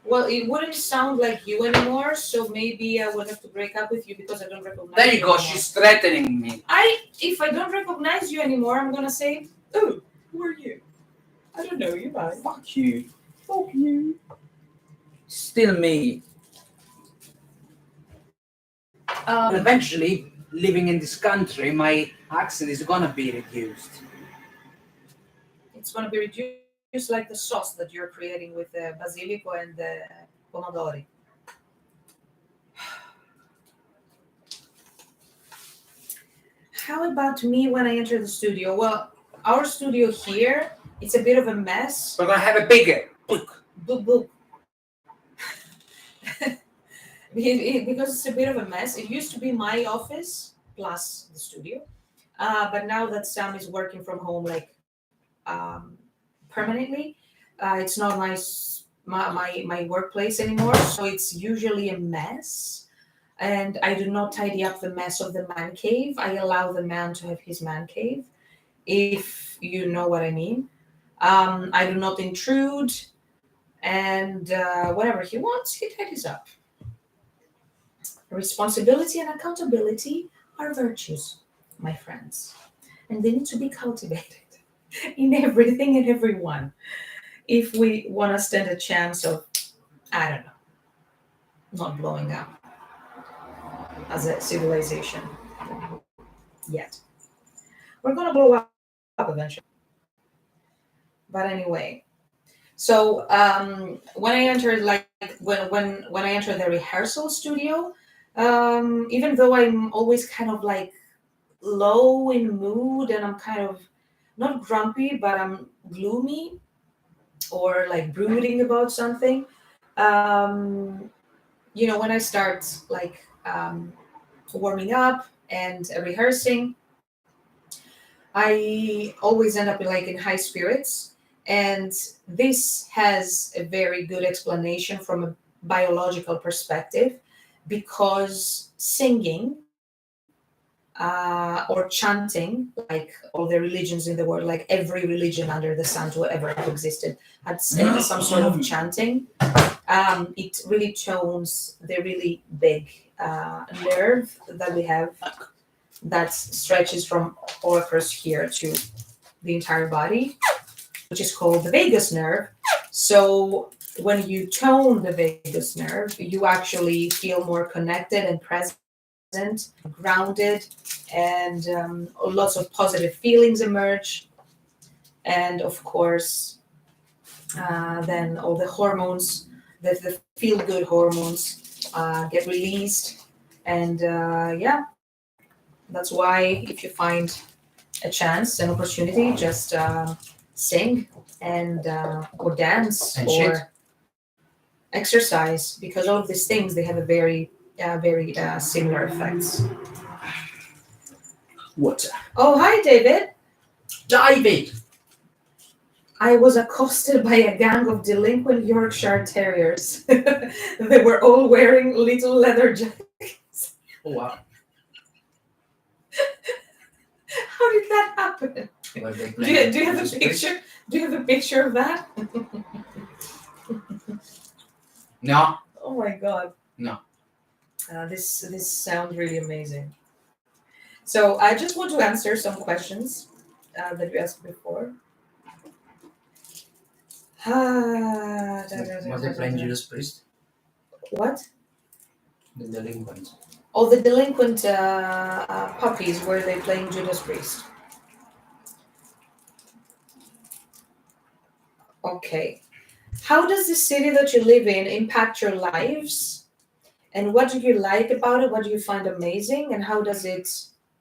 Well, it wouldn't sound like you anymore, so maybe I would have to break up with you because I don't recognize There you go. anymore. She's threatening me. If I don't recognize you anymore, I'm gonna say, oh, who are you? I don't know you, bye. Fuck you. Fuck you. Still me. Eventually, living in this country, my accent is gonna be reduced. It's gonna be reduced like the sauce that you're creating with the basilico and the pomodori. How about me when I enter the studio? Well, our studio here, it's a bit of a mess. We're gonna have a bigger book. Boop, boop. Because it's a bit of a mess. It used to be my office plus the studio, but now that Sam is working from home, like permanently, it's not my workplace anymore. So it's usually a mess, and I do not tidy up the mess of the man cave. I allow the man to have his man cave, if you know what I mean. I do not intrude, and whatever he wants, he tidies up. Responsibility and accountability are virtues, my friends, and they need to be cultivated in everything and everyone if we want to stand a chance of, I don't know, not blowing up as a civilization yet. We're going to blow up eventually. But anyway, so when I entered, like when I entered the rehearsal studio, even though I'm always kind of like low in mood and I'm kind of not grumpy, but I'm gloomy or like brooding about something. When I start like warming up and rehearsing, I always end up like in high spirits. And this has a very good explanation from a biological perspective, because singing or chanting, like all the religions in the world, like every religion under the sun to ever have existed, had some sort of chanting. It really tones the really big nerve that we have that stretches from all across here to the entire body, which is called the vagus nerve. So when you tone the vagus nerve, you actually feel more connected and present, grounded, and lots of positive feelings emerge. And of course, then all the hormones, the feel-good hormones get released. And that's why if you find a chance, an opportunity, just sing and or dance And or shit. exercise, because all of these things, they have a very similar effects. Water. Oh, hi, David. David. I was accosted by a gang of delinquent Yorkshire Terriers. They were all wearing little leather jackets. Oh wow. How did that happen? Do you have a picture? Do you have a picture of that? No. Oh my god. No. This sounds really amazing. So I just want to answer some questions that you asked before. Was they playing Judas Priest? What? The delinquent. Oh, the delinquent puppies, were they playing Judas Priest? Okay. How does the city that you live in impact your lives? And what do you like about it? What do you find amazing? And how does it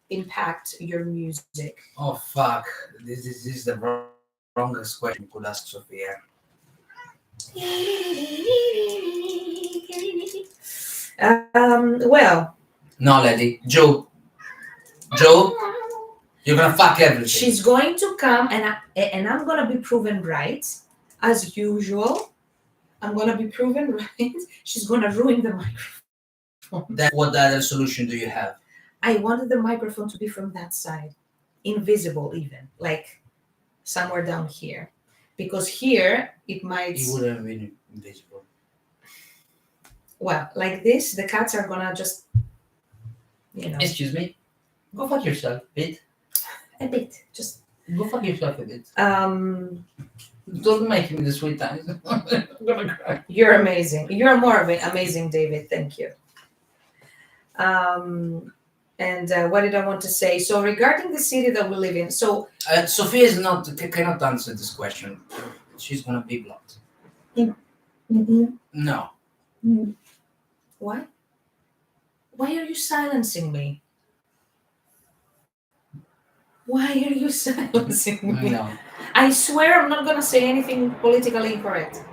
impact your music? Oh fuck! This is the wrongest question you could ask Sophia. Well, No, lady, Joe, you're gonna fuck everything. she's going to come, and I'm gonna be proven right, as usual. I'm gonna be proven right. She's gonna ruin the microphone. Then what other solution do you have? I wanted the microphone to be from that side, invisible, even like somewhere down here, because here it might. It would have been invisible. Well, like this, the cats are gonna just, Excuse me. Go fuck yourself, bit. a bit, just. Go fuck yourself a bit. Don't make me the sweet times. I'm gonna cry. You're amazing. You're more amazing, David. Thank you. And what did I want to say? So regarding the city that we live in, so Sophia is cannot answer this question. She's gonna be blocked. No. why? Why are you silencing me? Why are you silencing me? No. I swear I'm not gonna say anything politically incorrect.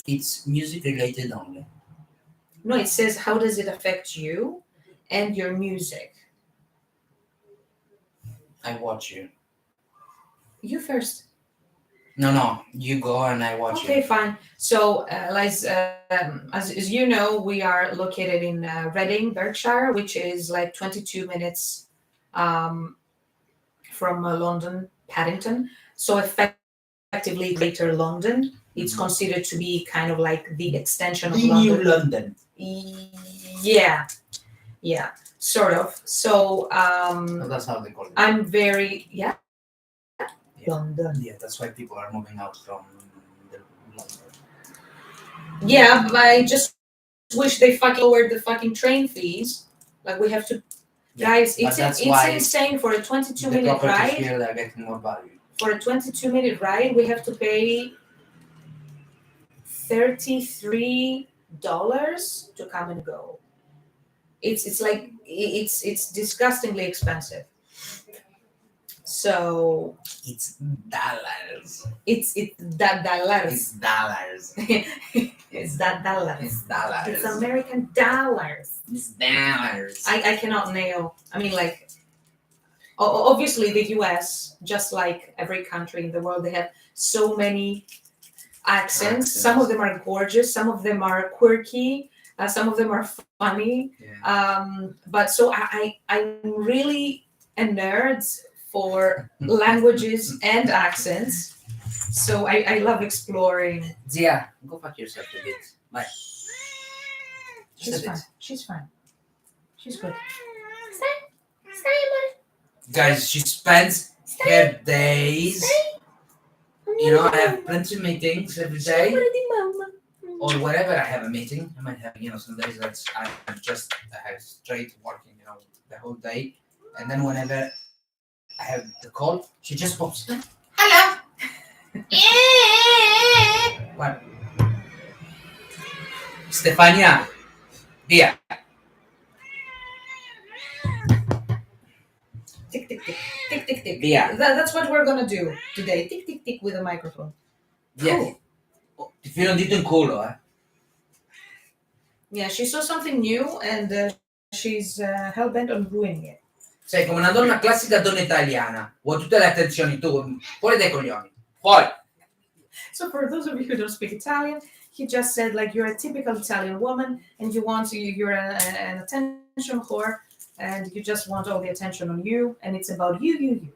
It's music related only. No, it says how does it affect you and your music? I watch you. You first. No, you go and I watch Okay, you. fine. So, as you know, we are located in Reading, Berkshire, which is like 22 minutes from London, Paddington. So, effectively, Greater London. It's considered to be kind of like the extension of The London. New London. Yeah, sort of. So, That's how they call it. I'm very Yeah. London. Yeah, that's why people are moving out from the London. Yeah, but I just wish they fucking lowered the fucking train fees. Like we have to, guys. but It's that's it's why insane for a 22-minute the properties ride. here they're getting more value. For a 22-minute ride, we have to pay $33 to come and go. It's like it's disgustingly expensive. So It's dollars. it's that dollars. It's dollars. It's that dollars. It's dollars. It's American dollars. It's dollars. I cannot nail. I mean, like, obviously the US, just like every country in the world, they have so many accents. Some of them are gorgeous. Some of them are quirky. Some of them are funny. Yeah. But so I'm really a nerd for languages and accents. So I love exploring. Zia, go fuck yourself a bit. Bye. She's a bit. fine. She's fine. She's good. Guys, she spends her days. I have plenty of meetings every day. Or whenever I have a meeting, I might have, some days that I have straight working, the whole day. And then whenever I have the call, she just pops. Hello. What? Stefania, via. Tick, tick, tick, tick, tick, tick. Yeah. That's what we're gonna do today. Tick, tick, tick with a microphone. Yes. Ti filo un dito in culo, eh. Yeah, she saw something new and she's hell bent on ruining it. Sei come una donna classica donna italiana. Vuoi tutte le attenzioni tu. Fuori dai coglioni. Fuori. So for those of you who don't speak Italian, he just said like you're a typical Italian woman and you're an attention whore and you just want all the attention on you and it's about you.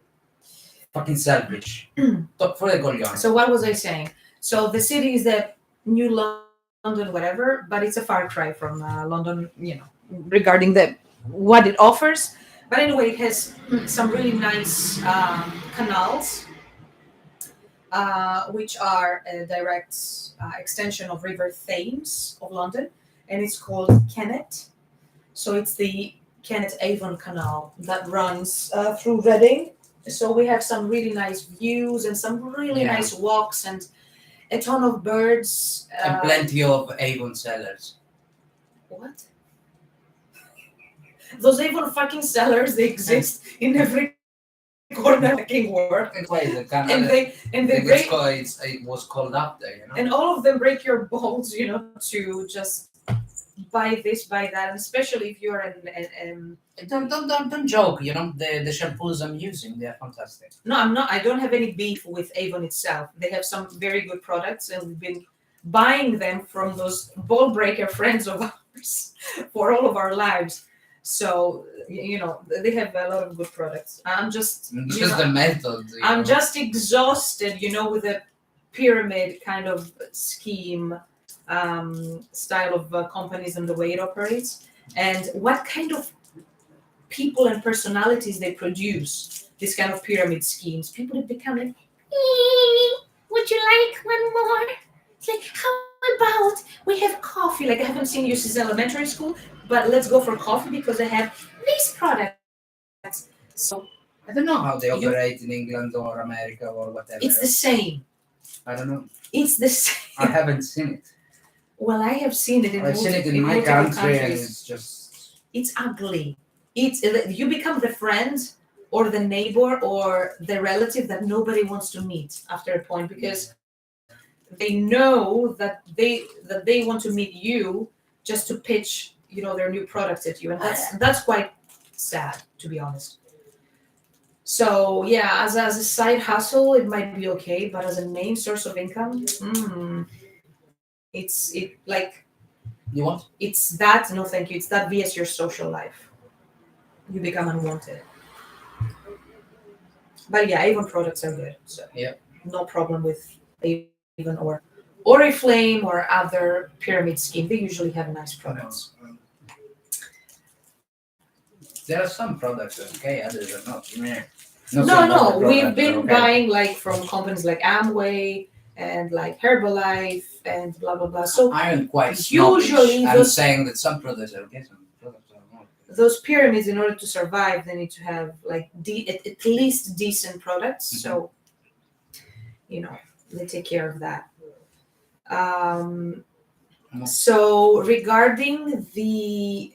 Fucking selfish. Fuori dai coglioni. So what was I saying? So the city is the New London, whatever, but it's a far cry from London, regarding what it offers. But anyway, it has some really nice canals, which are a direct extension of River Thames of London, and it's called Kennet. So it's the Kennet Avon Canal that runs through Reading. So we have some really nice views and some really nice walks, and a ton of birds. And plenty of Avon sellers. What? Those Avon fucking sellers, they exist in every corner of the fucking world. Anyway, the And Canada, they break, it was called up there, you know. and all of them break your balls, to just buy this, buy that, and especially if you're an Don't joke, you know. The shampoos I'm using, they're fantastic. no, I'm not. I don't have any beef with Avon itself. They have some very good products, and we've been buying them from those ball breaker friends of ours for all of our lives. So they have a lot of good products. I'm just Just the method. I'm just exhausted, with the pyramid kind of scheme, style of companies and the way it operates, and what kind of people and personalities they produce. This kind of pyramid schemes. People have become like, would you like one more? It's like, how about we have coffee? Like, I haven't seen you since elementary school, but let's go for coffee because I have these products. So I don't know how they You- operate in England or America or whatever. it's the same. I don't know. It's the same. I haven't seen it. Well, I have seen it in I've seen it in my multiple country, and countries. it's just. It's ugly. You become the friend or the neighbor or the relative that nobody wants to meet after a point because they know that they want to meet you just to pitch their new products at you, and that's quite sad, to be honest. So yeah, as a side hustle it might be okay, but as a main source of income, You want? it's that, no thank you, it's that vs your social life. You become unwanted. But yeah, Avon products are good. So Yeah. no problem with Avon or Oriflame or other pyramid scheme. They usually have nice products. There are some products okay, others are not. Yeah. No, we've been buying like from companies like Amway and like Herbalife and blah blah blah. So I am quite Usually snobbish. I'm those- saying that some products are okay, some products are not. those pyramids, in order to survive, they need to have like at least decent products. Mhm. So they take care of that. Um, Mhm. so regarding the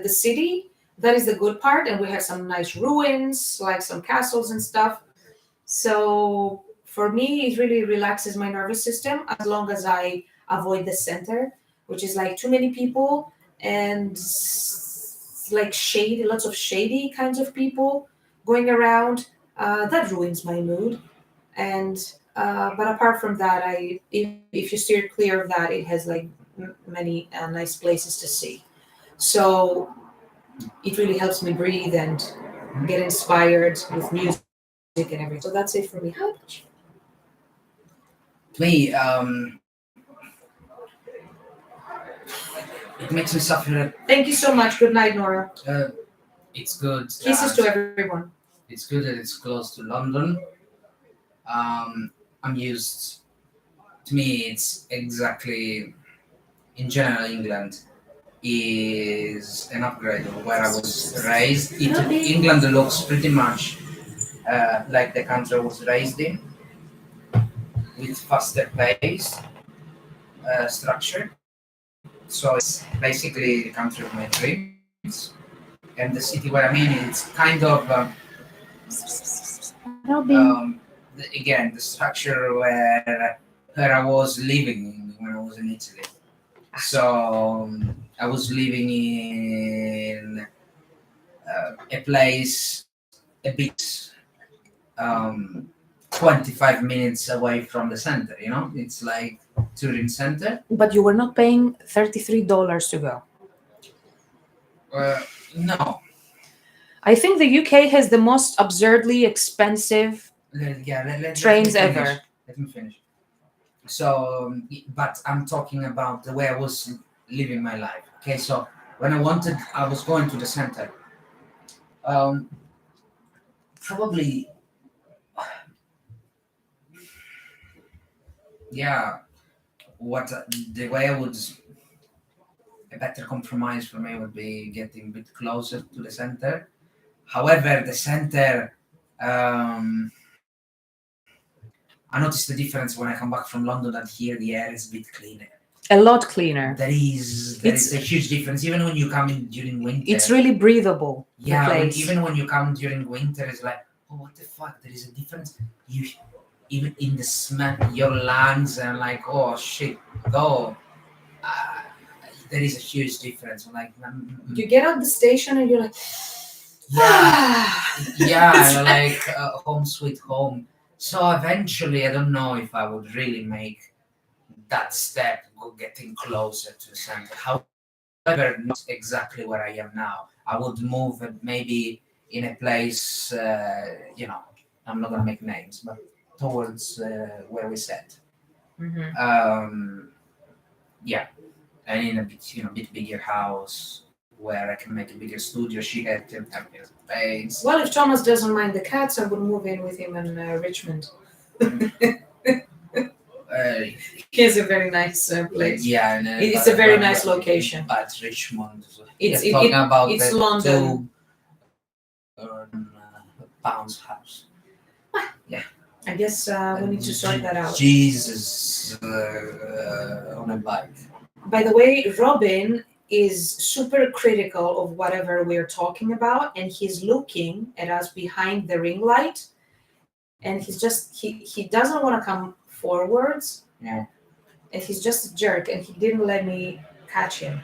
city, that is the good part, and we have some nice ruins, like some castles and stuff. So for me, it really relaxes my nervous system as long as I avoid the center, which is like too many people and like shady, lots of shady kinds of people going around. That ruins my mood. And but apart from that, if you steer clear of that, it has like many nice places to see. So it really helps me breathe and get inspired with music and everything. So that's it for me. How about you? Me, it makes me suffer. Thank you so much. Good night, Nora. It's good. Kisses to everyone. It's good that it's close to London. I'm used. To me, it's exactly in general England is an upgrade of where I was raised. England looks pretty much like the country I was raised in, with faster pace structure. So it's basically the country of my dreams, and the city where I'm in, it's kind of again the structure where I was living in when I was in Italy. So I was living in a place a bit 25 minutes away from the center. It's like Turin Center. But you were not paying $33 to go. No. I think the UK has the most absurdly expensive trains ever. Let me finish. So, but I'm talking about the way I was living my life. Okay, so when I was going to the center. Probably, yeah. The way a better compromise for me would be getting a bit closer to the center. However, the center, I noticed the difference when I come back from London, that here the air is a bit cleaner. A lot cleaner. There is a huge difference. Even when you come in during winter, It's really breathable. The yeah. place. Even when you come during winter, it's like, oh, what the fuck? There is a difference. You even in the smell, your lungs, and like, oh shit, though. Uh, there is a huge difference. Like, You get out the station and you're like, yeah, yeah, It's like home sweet home. So eventually, I don't know if I would really make that step, getting closer to center. However, not exactly where I am now. I would move maybe in a place, I'm not gonna make names, but towards where we said. Mhm. Yeah, and in a bit, bit bigger house where I can make a bigger studio. She had to have a space. Well, if Thomas doesn't mind the cats, I would move in with him in Richmond. He has a very nice place. Yeah, and, It's a very nice location. But Richmond, It's yeah, talking about it's the London. £2 house. I guess we need to sort that out. Jesus, on a bike. By the way, Robin is super critical of whatever we're talking about, and he's looking at us behind the ring light, and he doesn't want to come forwards. Yeah. And he's just a jerk, and he didn't let me catch him.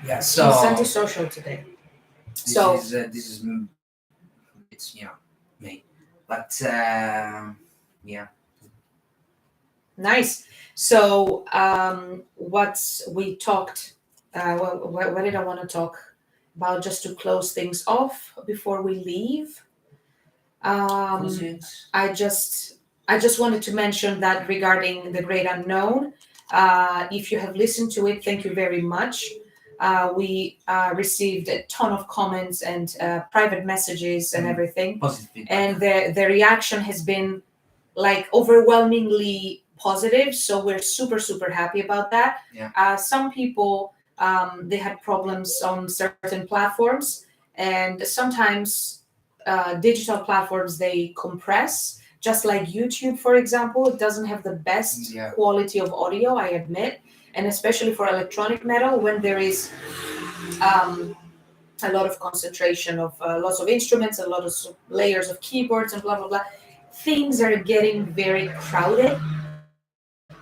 Yeah. So He's antisocial today. this So is it's me, but yeah. nice. So what we talked. What did I want to talk about just to close things off before we leave? I just wanted to mention that regarding the Great Unknown. If you have listened to it, thank you very much. We received a ton of comments and private messages and everything, Positive feedback. and the reaction has been like overwhelmingly positive. So we're super happy about that. Yeah. Some people they had problems on certain platforms, and sometimes digital platforms they compress, just like YouTube, for example. It doesn't have the best Yeah. quality of audio, I admit, and especially for electronic metal, when there is a lot of concentration of lots of instruments, a lot of layers of keyboards, and blah blah blah. Things are getting very crowded.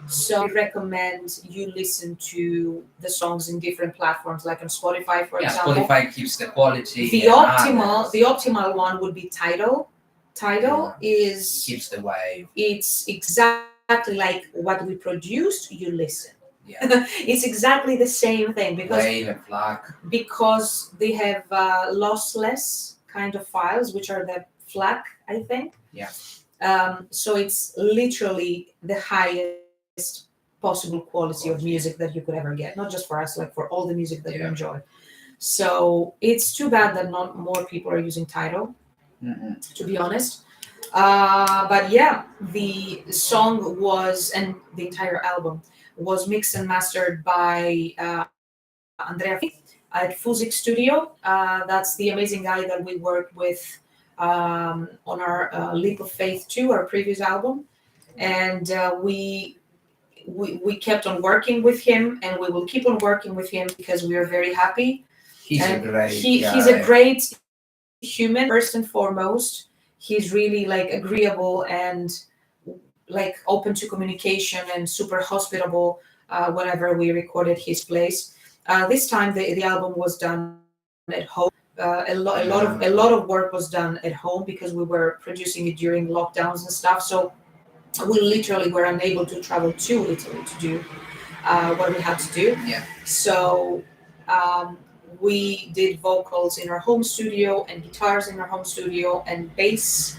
So I recommend you listen to the songs in different platforms, like on Spotify, for example. Spotify keeps the quality. The optimal one would be Tidal. Tidal is keeps the wave. It's exactly like what we produced. You listen. Yeah. It's exactly the same thing Wave and FLAC. because they have lossless kind of files, which are the FLAC, I think. Yeah. So it's literally the highest possible quality of music that you could ever get, not just for us, like for all the music that you enjoy. So it's too bad that not more people are using Tidal, to be honest. But yeah, the song was, and the entire album was mixed and mastered by Andrea at Fusic Studio. That's the amazing guy that we worked with on our Leap of Faith 2, our previous album. And we kept on working with him, and we will keep on working with him because we are very happy. He's And a great he's a great human, first and foremost. He's really like agreeable and like open to communication and super hospitable whenever we recorded his place. This time the album was done at home. A lot of work was done at home because we were producing it during lockdowns and stuff. So we literally were unable to travel to Italy to do what we had to do. Yeah. So we did vocals in our home studio and guitars in our home studio and bass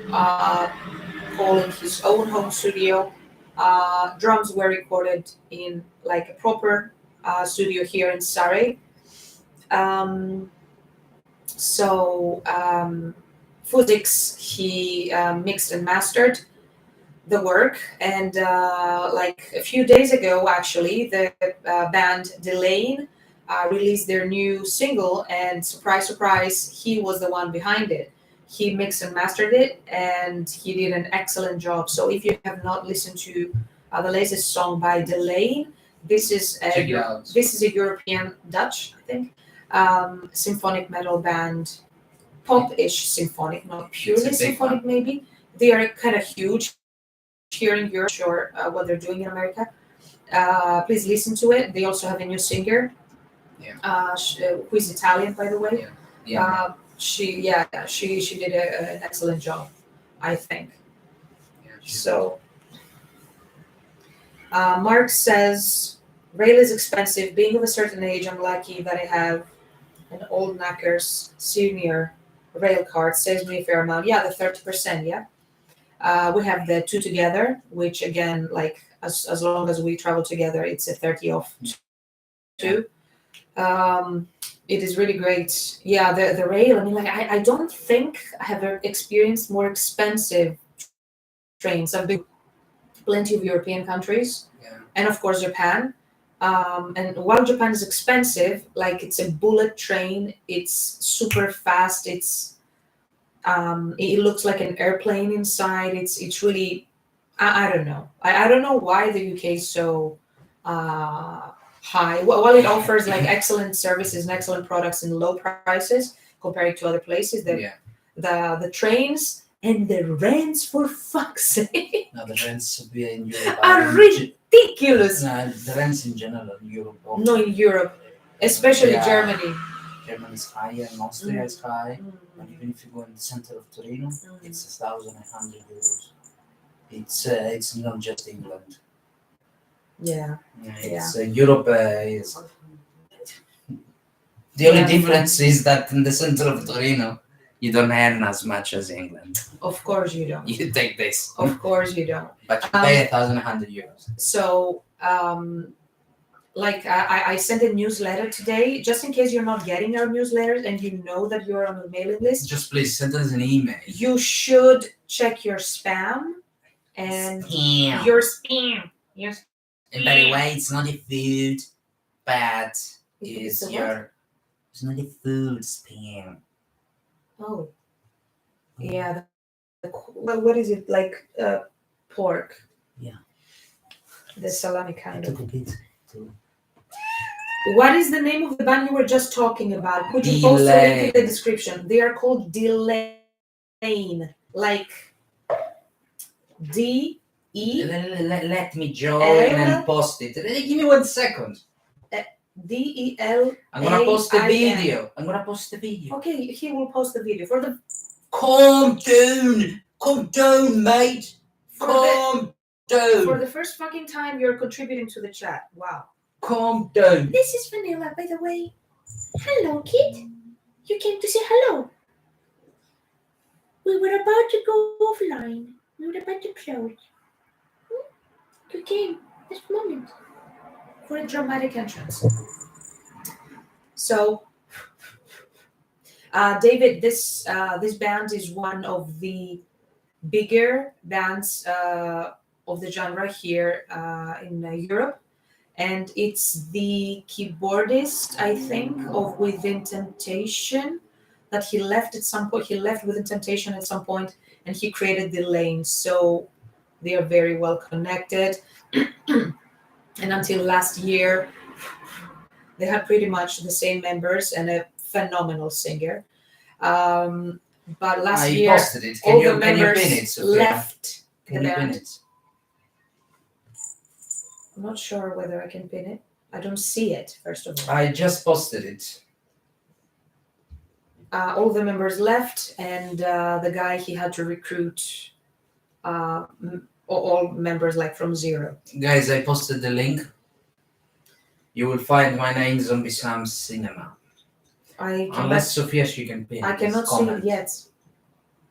Paul in his own home studio. Drums were recorded in like a proper studio here in Surrey. Fuzix, he mixed and mastered the work, and like a few days ago, actually, the band Delane released their new single, and surprise, surprise, he was the one behind it. He mixed and mastered it, and he did an excellent job. So if you have not listened to the latest song by Delane, this is Check it out. this is a European Dutch, I think, symphonic metal band, pop-ish symphonic, not purely big symphonic. Maybe they are kind of huge here in Europe. Sure, what they're doing in America. Please listen to it. They also have a new singer, who is Italian, by the way. She did an excellent job, I think. So, Mark says, rail is expensive. Being of a certain age, I'm lucky that I have an old knackers senior rail card. Saves me a fair amount. Yeah, the 30%. Yeah. We have the two together, which again, like as long as we travel together, it's a 30 off two. It is really great. Yeah, the rail. I mean, like I don't think I have experienced more expensive trains. I've been to plenty of European countries, and of course Japan. And while Japan is expensive, like it's a bullet train, it's super fast. It looks like an airplane inside. It's really, I don't know. I don't know why the UK is so high. While it offers like excellent services and excellent products in low prices compared to other places, the trains and the rents, for fuck's sake, No, the rents in Europe are ridiculous. No, the rents in general in Europe. No, in Europe, especially Germany. Germany is high and Austria is high. And even if you go in the center of Torino, it's 1,100 euros. It's not just England. Yeah. Europe is. The only difference is that in the center of Torino, you don't earn as much as England. Of course you don't. You take this. Of course you don't. But you pay 1,100 euros. So, like I sent a newsletter today, just in case you're not getting our newsletters and you know that you're on the mailing list. Just please send us an email. You should check your spam and your spam. And by the way, it's not a food, but it's not a food spam. Oh, yeah. What is it like? Pork. Yeah. The salami kind I of. took a bit too. What is the name of the band you were just talking about? Could you post a link in the description? They are called Delane, like D-E. Let me join and post it. Give me 1 second. D-E-L. I'm gonna post the video. Okay, he will post the video for the. Calm down, mate. Calm down. For the first fucking time, you're contributing to the chat. Wow. Calm down. This is Vanilla, by the way. Hello, kid. You came to say hello. We were about to go offline. We were about to close. You came this moment for a dramatic entrance. So, David, this band is one of the bigger bands of the genre here in Europe. And it's the keyboardist, I think, of Within Temptation that he left at some point. He left Within Temptation at some point, and he created Delane. So they are very well connected. And until last year, they had pretty much the same members and a phenomenal singer. But last year, all the members left the band. I'm not sure whether I can pin it. I don't see it, first of all. I just posted it. All the members left, and the guy, he had to recruit all members like from zero. Guys, I posted the link. You will find my name, Zombie Sam Cinema. Unless Sophia, she can pin it. I cannot see it yet.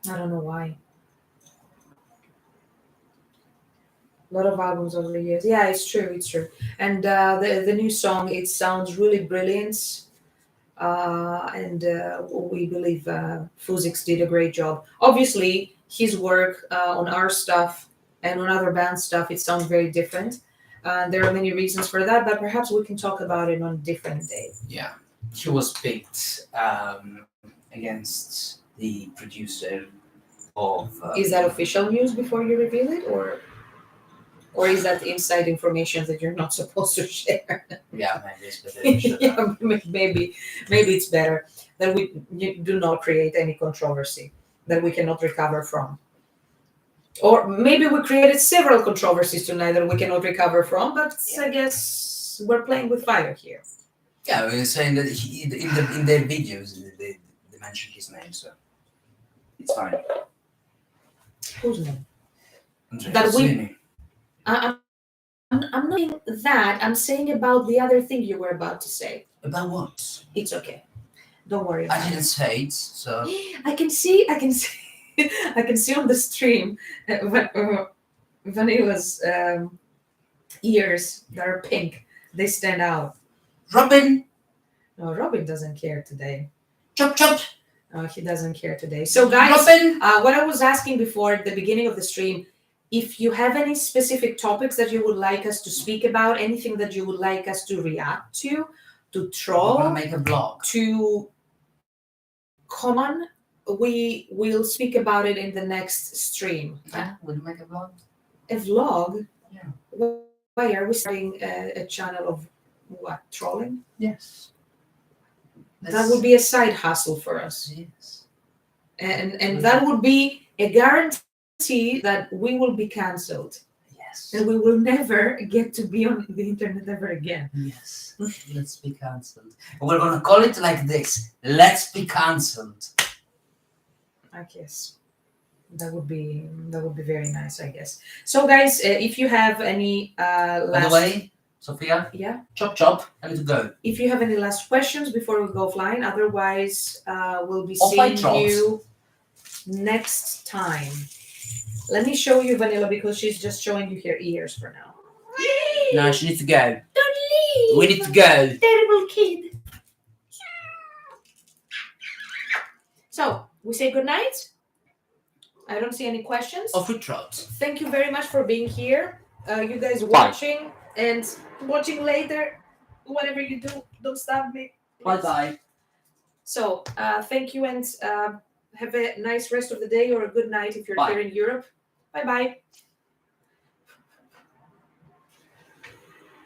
I don't know why. A lot of albums over the years. Yeah, it's true. And the new song, it sounds really brilliant. And we believe Fuzix did a great job. Obviously, his work on our stuff and on other band stuff, it sounds very different. There are many reasons for that, but perhaps we can talk about it on a different day. Yeah, he was picked against the producer of. Is that official news before you reveal it, or is that inside information that you're not supposed to share? Yeah, maybe it's better to shut Yeah, up. maybe it's better that we do not create any controversy that we cannot recover from. Or maybe we created several controversies tonight that we cannot recover from, but I guess we're playing with fire here. Yeah, we were saying that in their videos they mention his name, so it's fine. Whose name? Andrea That we- Cassini. I'm not saying that. I'm saying about the other thing you were about to say. About what? It's okay. Don't worry I about didn't say it, so. it. I can see. I can see on the stream Vanilla's ears that are pink. They stand out. Robin! No, Robin doesn't care today. Chop chop! No, he doesn't care today. So, guys, Robin! what I was asking before at the beginning of the stream, if you have any specific topics that you would like us to speak about, anything that you would like us to react to We're gonna troll, make a blog. to common, we will speak about it in the next stream. Yeah, we'll make a blog. A vlog? Yeah. Why are we starting a channel of what? Trolling? Yes. That would be a side hustle for us. Yes. And that would be a guarantee that we will be cancelled. Yes. And we will never get to be on the internet ever again. Yes. Let's be cancelled. We're gonna call it like this. Let's be cancelled. I guess that would be very nice. I guess. So, guys, if you have any last, By the way, Sophia, yeah, chop chop, I need to go. if you have any last questions before we go flying, otherwise we'll be Or fight seeing trolls. you next time. Let me show you Vanilla because she's just showing you her ears for now. No, she needs to go. Don't leave. We need to go. Terrible kid. So we say good night. I don't see any questions. Off with trot. Thank you very much for being here. You guys watching and watching later. Whatever you do, don't stop me. Bye bye. So thank you and have a nice rest of the day or a good night if you're Bye. here in Europe. Bye bye.